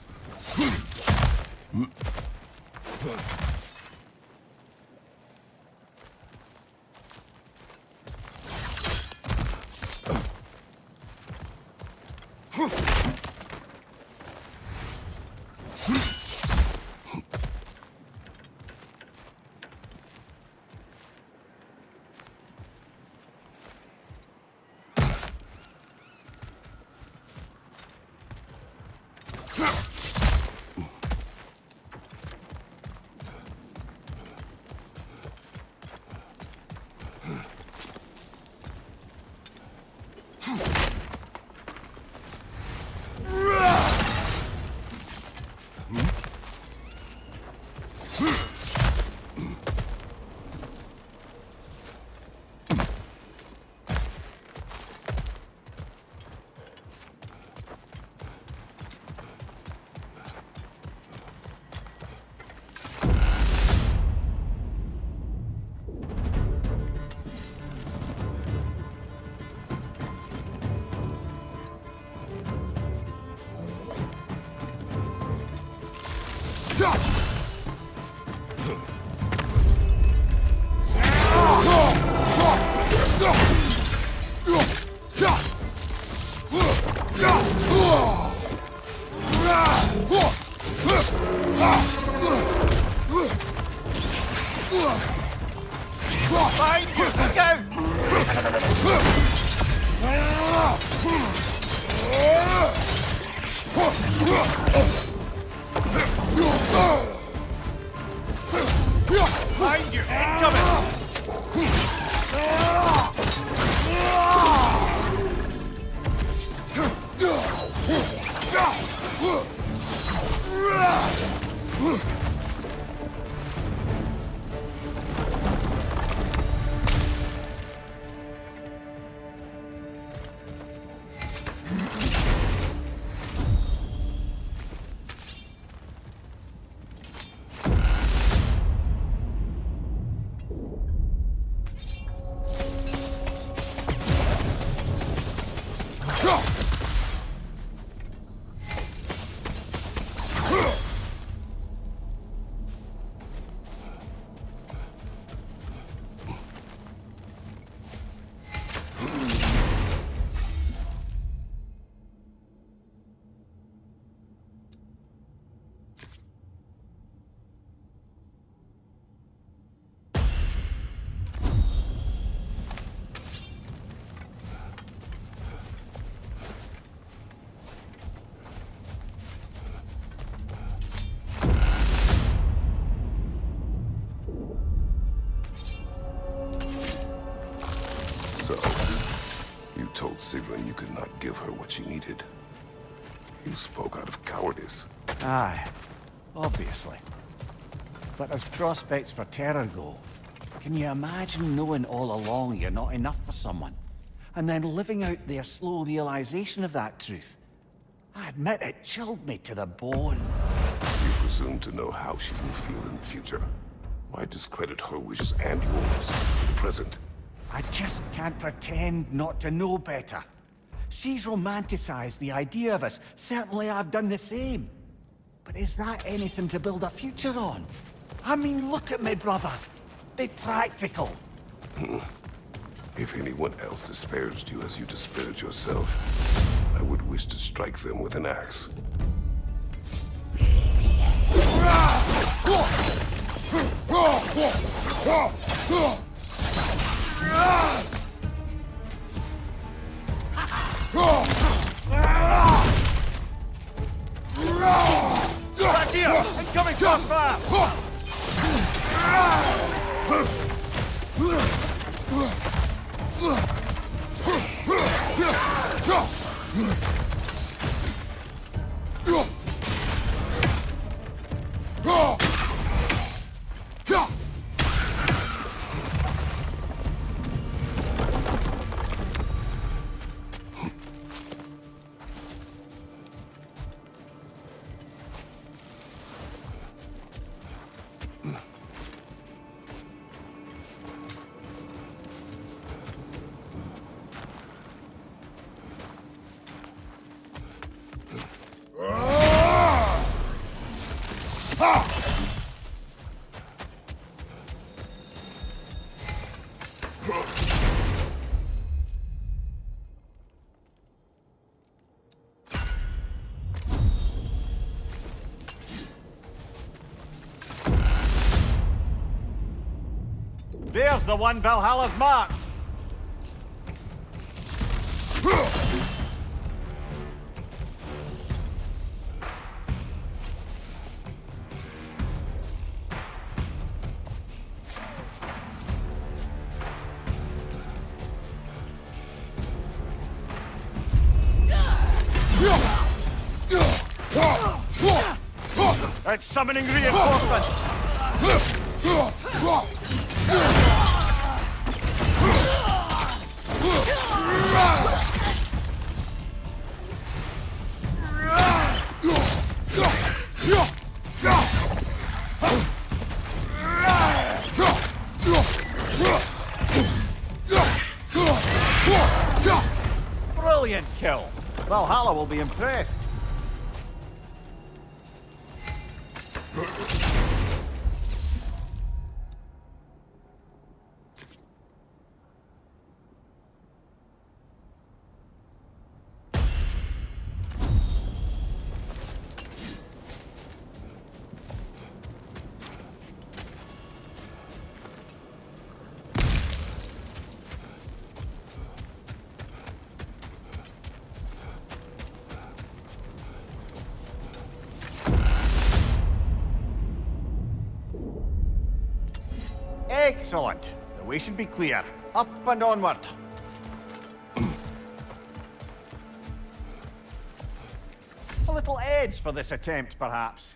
when you could not give her what she needed. You spoke out of cowardice. Aye, obviously. But as prospects for terror go, can you imagine knowing all along you're not enough for someone, and then living out their slow realization of that truth? I admit it chilled me to the bone. You presume to know how she will feel in the future. Why discredit her wishes and yours in the present? I just can't pretend not to know better. She's romanticized the idea of us. Certainly I've done the same. But is that anything to build a future on? I mean, look at me, brother. Be practical. If anyone else disparaged you as you disparaged yourself, I would wish to strike them with an axe. Back here! Incoming crossfire! There's the one Valhalla's marked! It's summoning reinforcements! Brilliant kill! Valhalla will be impressed. Excellent. The way should be clear. Up and onward. A little edge for this attempt, perhaps.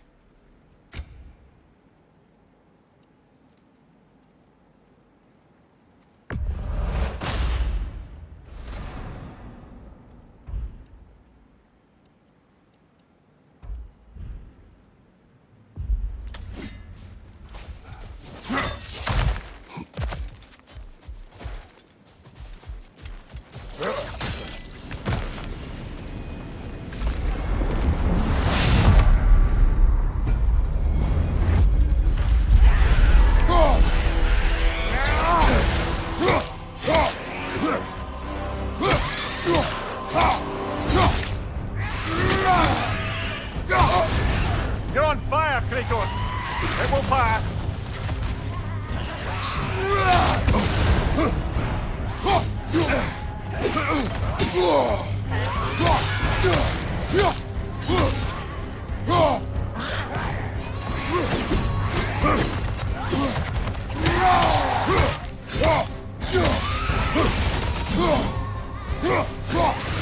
You're on fire, Kratos! It will pass!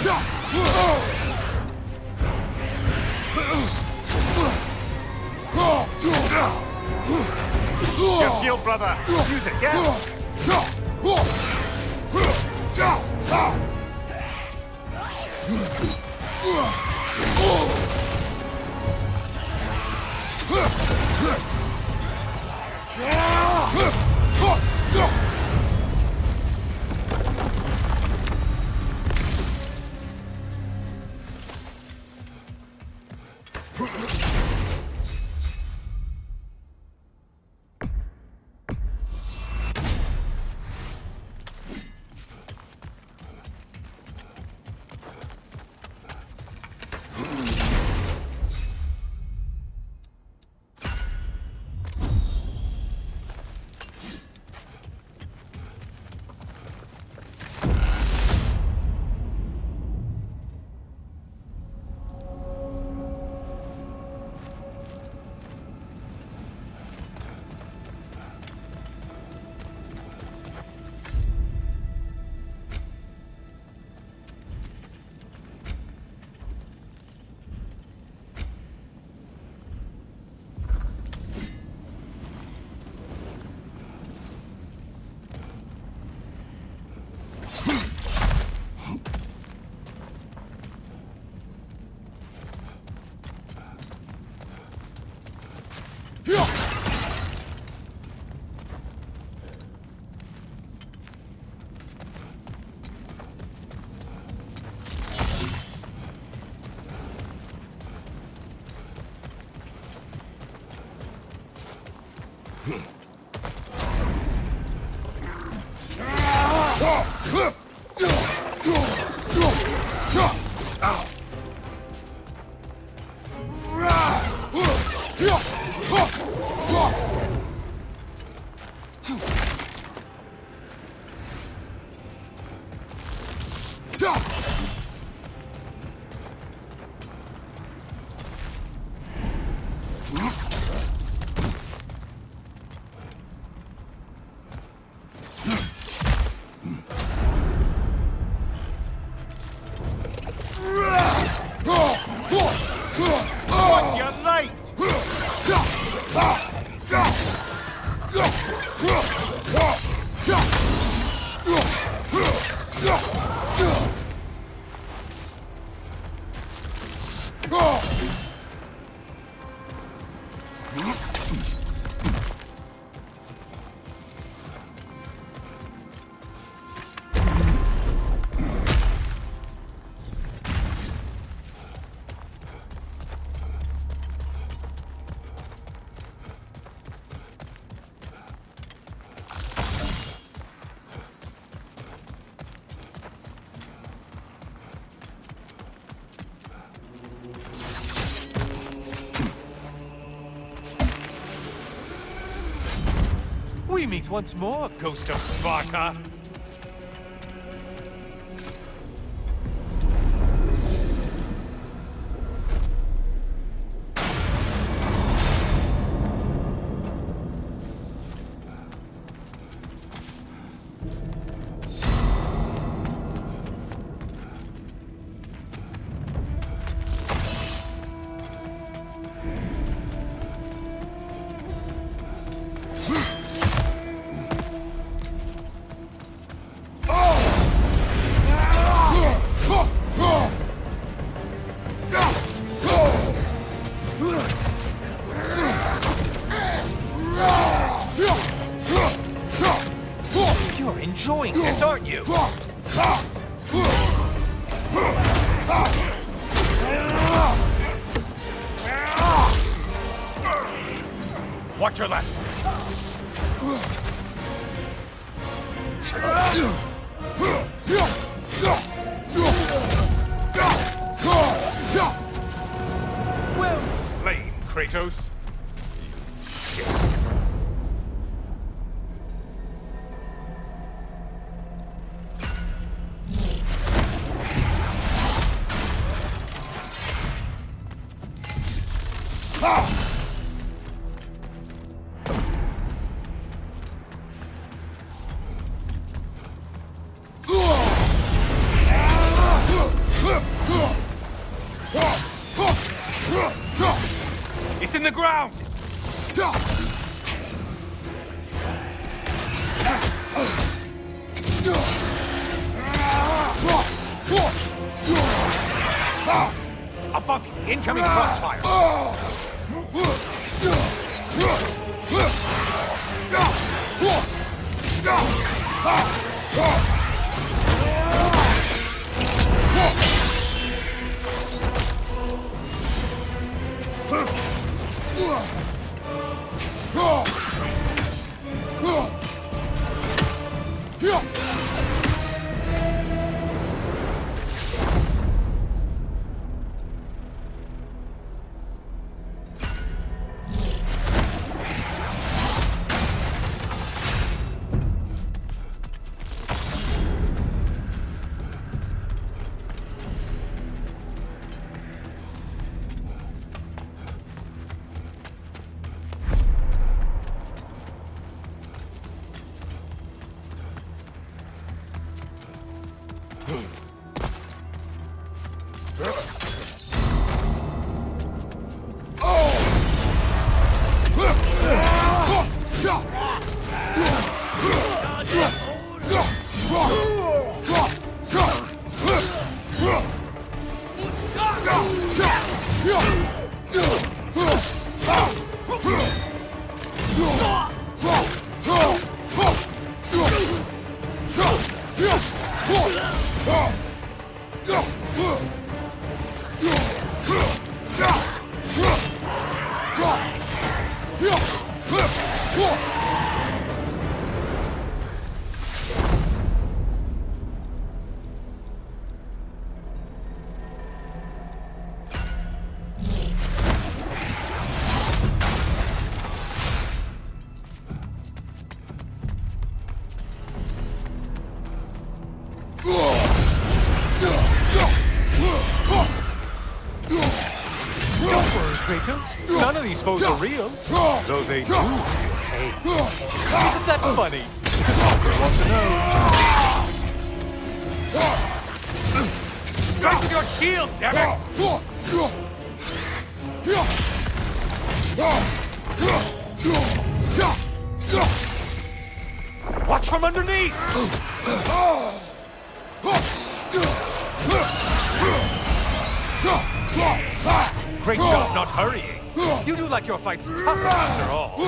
Your shield, brother! Use it, yeah? We meet once more, Ghost of Sparta! You're enjoying this, aren't you? Watch your left! Well slain, Kratos! You shit. the ground! Above you, incoming crossfire! Kratos, none of these foes are real, though they do feel pain. Isn't that funny? Doctor wants to know. Strike with your shield, damn it! Watch from underneath! Great job not hurrying. You do like your fights tough after all.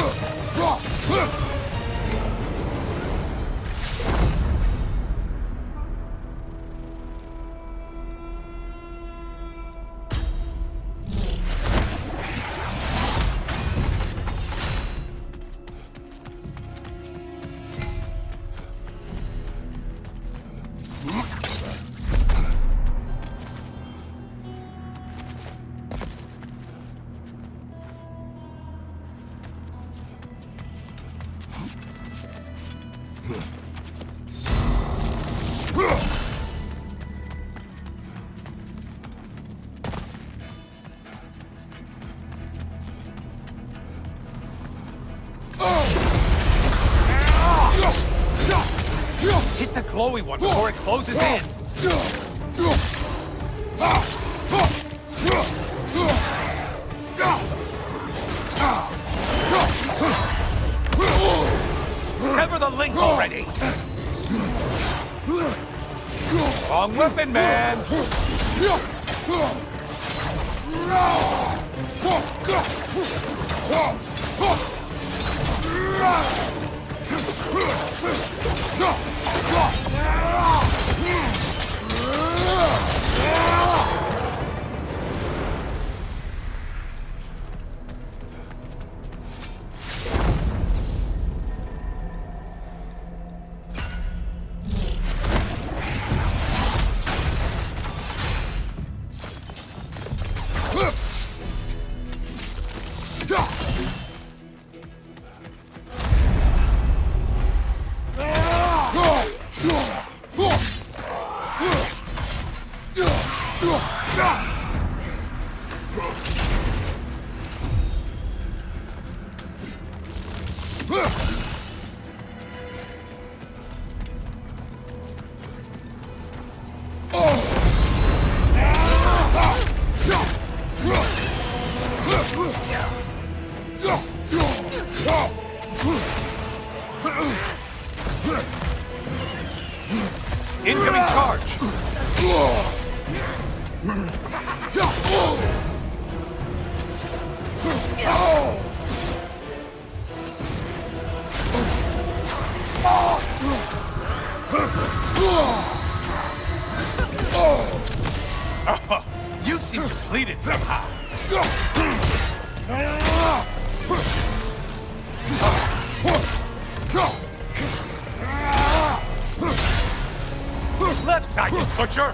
Hit the glowy one before it closes in. Sever the link already. Wrong weapon, man. You seem depleted somehow. Left side, you butcher!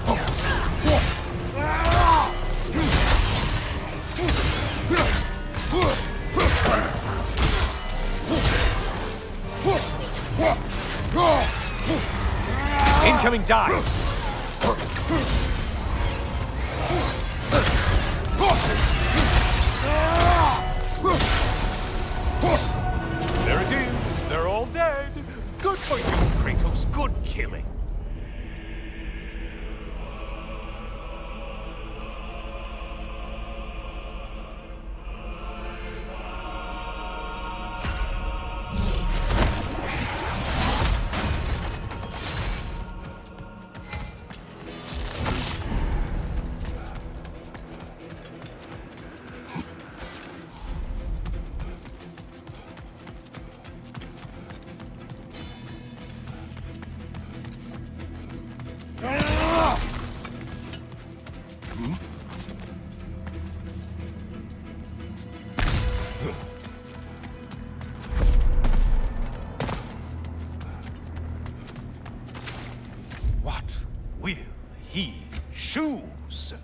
Incoming dive! There it is! They're all dead! Good for you, Kratos! Good killing! What will he choose?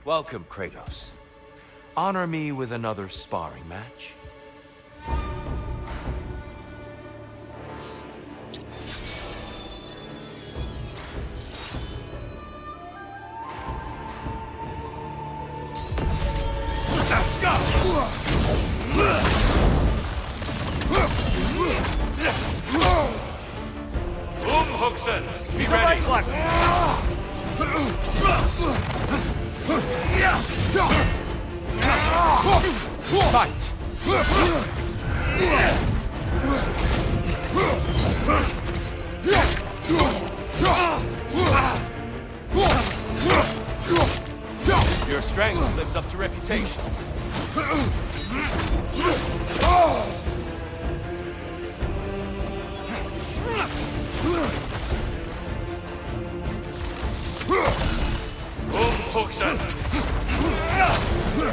Welcome, Kratos. Honor me with another sparring match. Hookson, be ready. Fight! Your strength lives up to reputation. Hookson!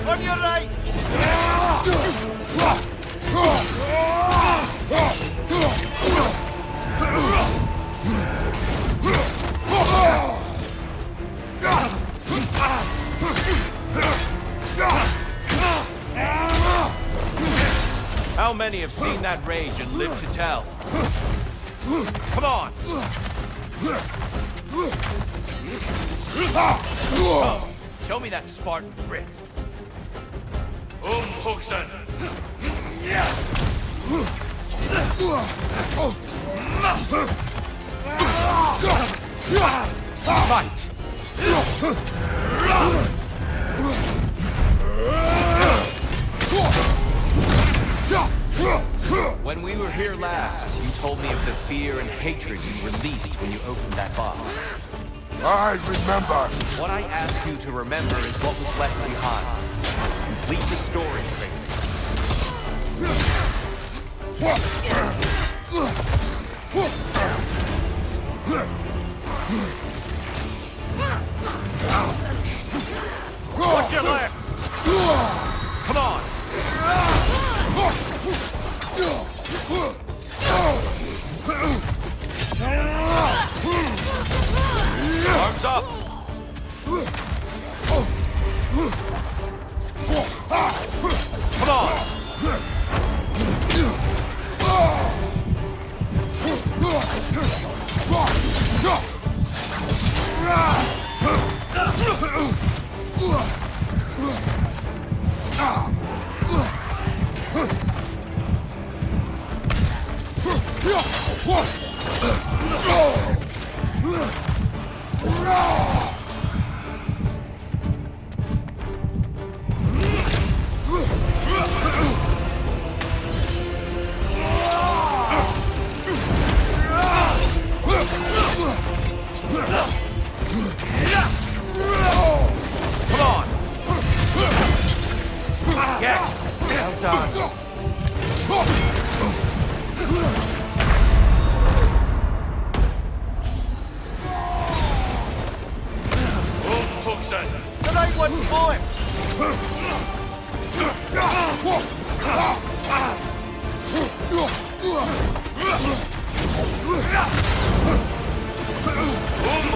On your right! How many have seen that rage and lived to tell? Come on! Show me that Spartan grit. Hookson! Fight! When we were here last, you told me of the fear and hatred you released when you opened that box. I remember. What I ask you to remember is what was left behind. Complete the story, Watch your left! Come on! Arms up! Come on! Come on! Yes! Well done. Hookson! The right one's for him!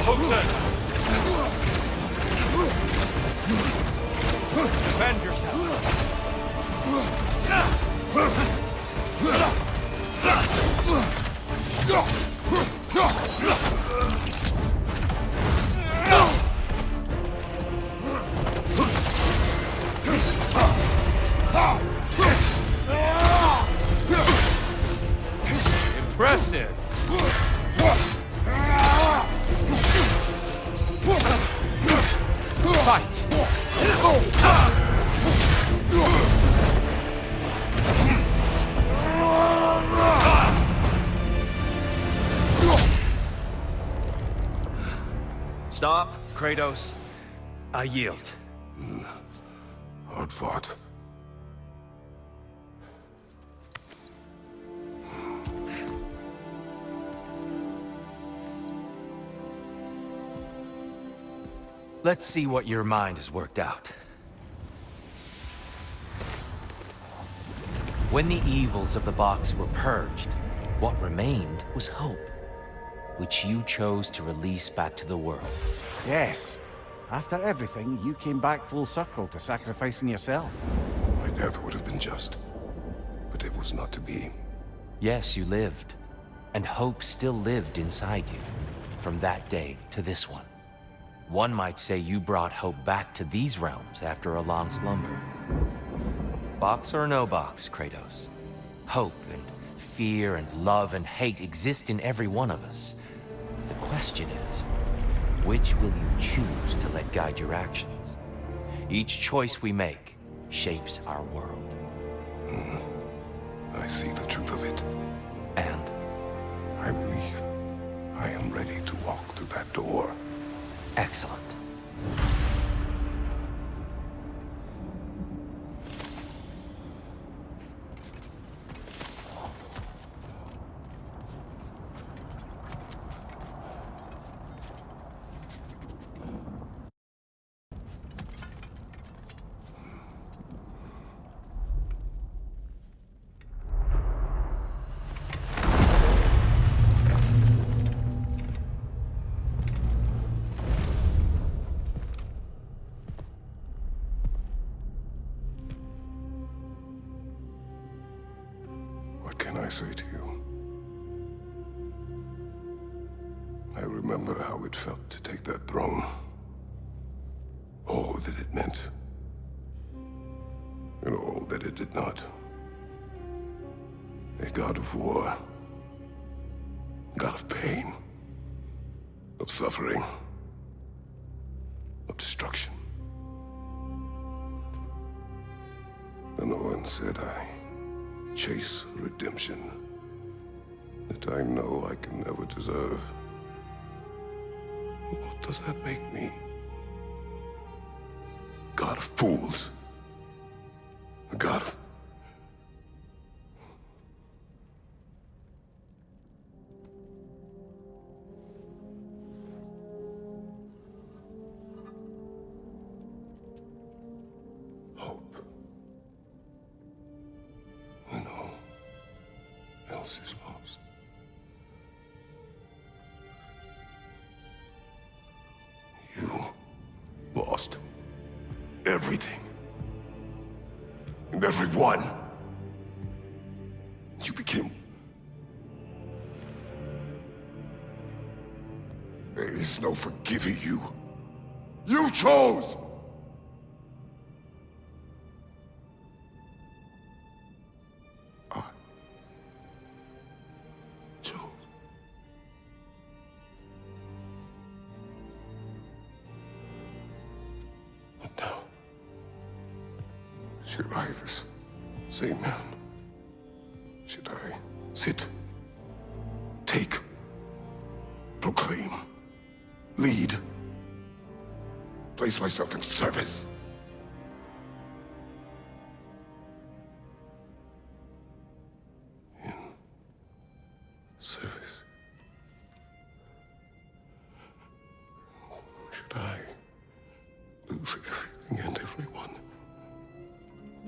Hookson! Defend yourself! Impressive! Fight! Stop, Kratos. I yield. Hard fought. Let's see what your mind has worked out. When the evils of the box were purged, what remained was hope, which you chose to release back to the world. Yes. After everything, you came back full circle to sacrificing yourself. My death would have been just, but it was not to be. Yes, you lived. And hope still lived inside you. From that day to this one. One might say you brought hope back to these realms after a long slumber. Box or no box, Kratos. Hope and fear and love and hate exist in every one of us. The question is, which will you choose to let guide your actions? Each choice we make shapes our world. I see the truth of it. And I believe I am ready to walk through that door. excellent. What can I say to you? I remember how it felt to take that throne. All that it meant. And all that it did not. A god of war. God of pain. Of suffering. Of destruction. And no one said I chase redemption that I know I can never deserve. What does that make me? God of fools. A god of... hope. When all else is lost. You lost everything. And everyone. You became... There is no forgiving you. You chose! I chose. But now, should I, this same man, should I sit, take, proclaim, lead, place myself in service? In service? Should I lose everything and everyone?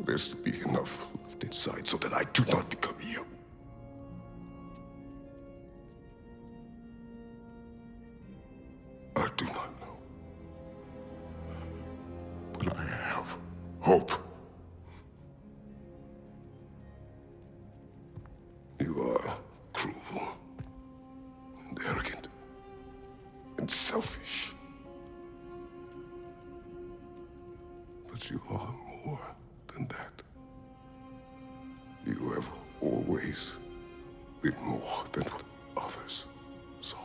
There's to be enough left inside so that I do not become you. I do not know. But I have hope. You are cruel and arrogant and selfish. But you are more than that. You have always been more than what others saw.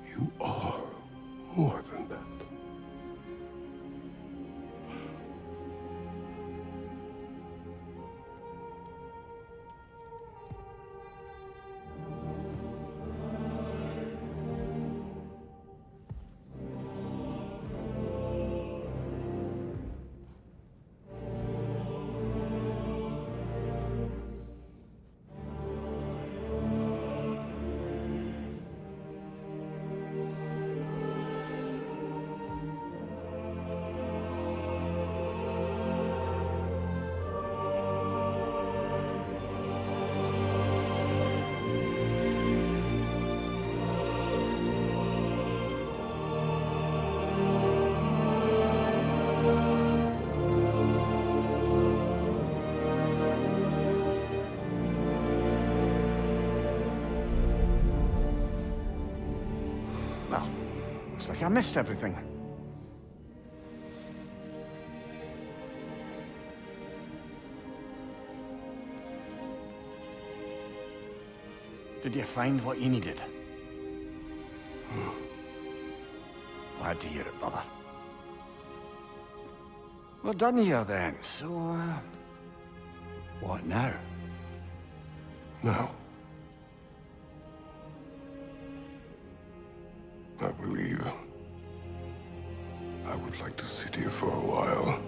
You are more than that. Well, looks like I missed everything. Did you find what you needed? Glad to hear it, brother. We're done here then, so, what now? Now, I believe I would like to sit here for a while.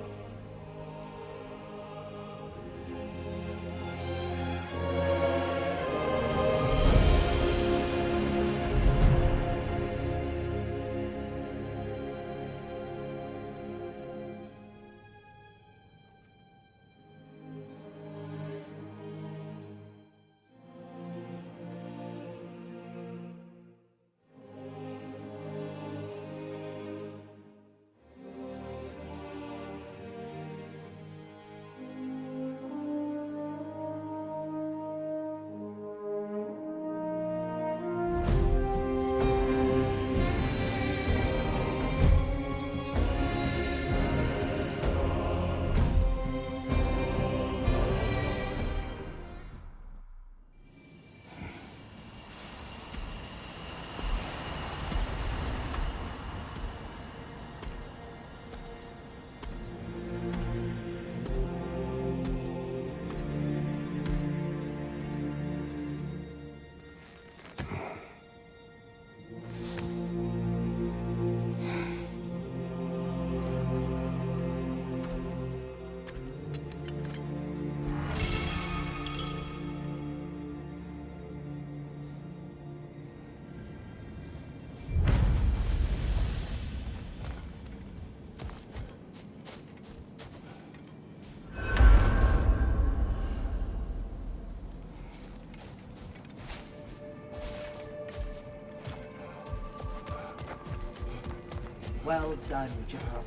Well done, General.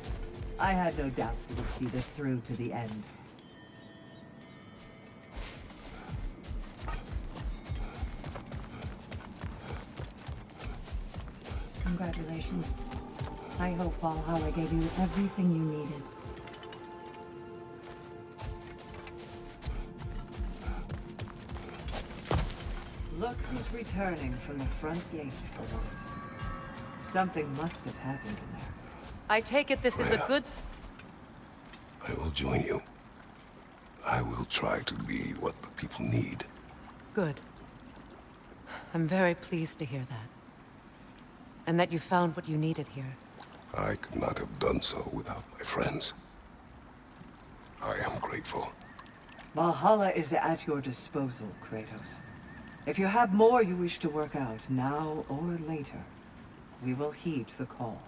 I had no doubt you would see this through to the end. Congratulations. I hope Valhalla gave you everything you needed. Look who's returning from the front gate for once. Something must have happened in there. I take it this is a good... I will join you. I will try to be what the people need. Good. I'm very pleased to hear that. And that you found what you needed here. I could not have done so without my friends. I am grateful. Valhalla is at your disposal, Kratos. If you have more you wish to work out, now or later, we will heed the call.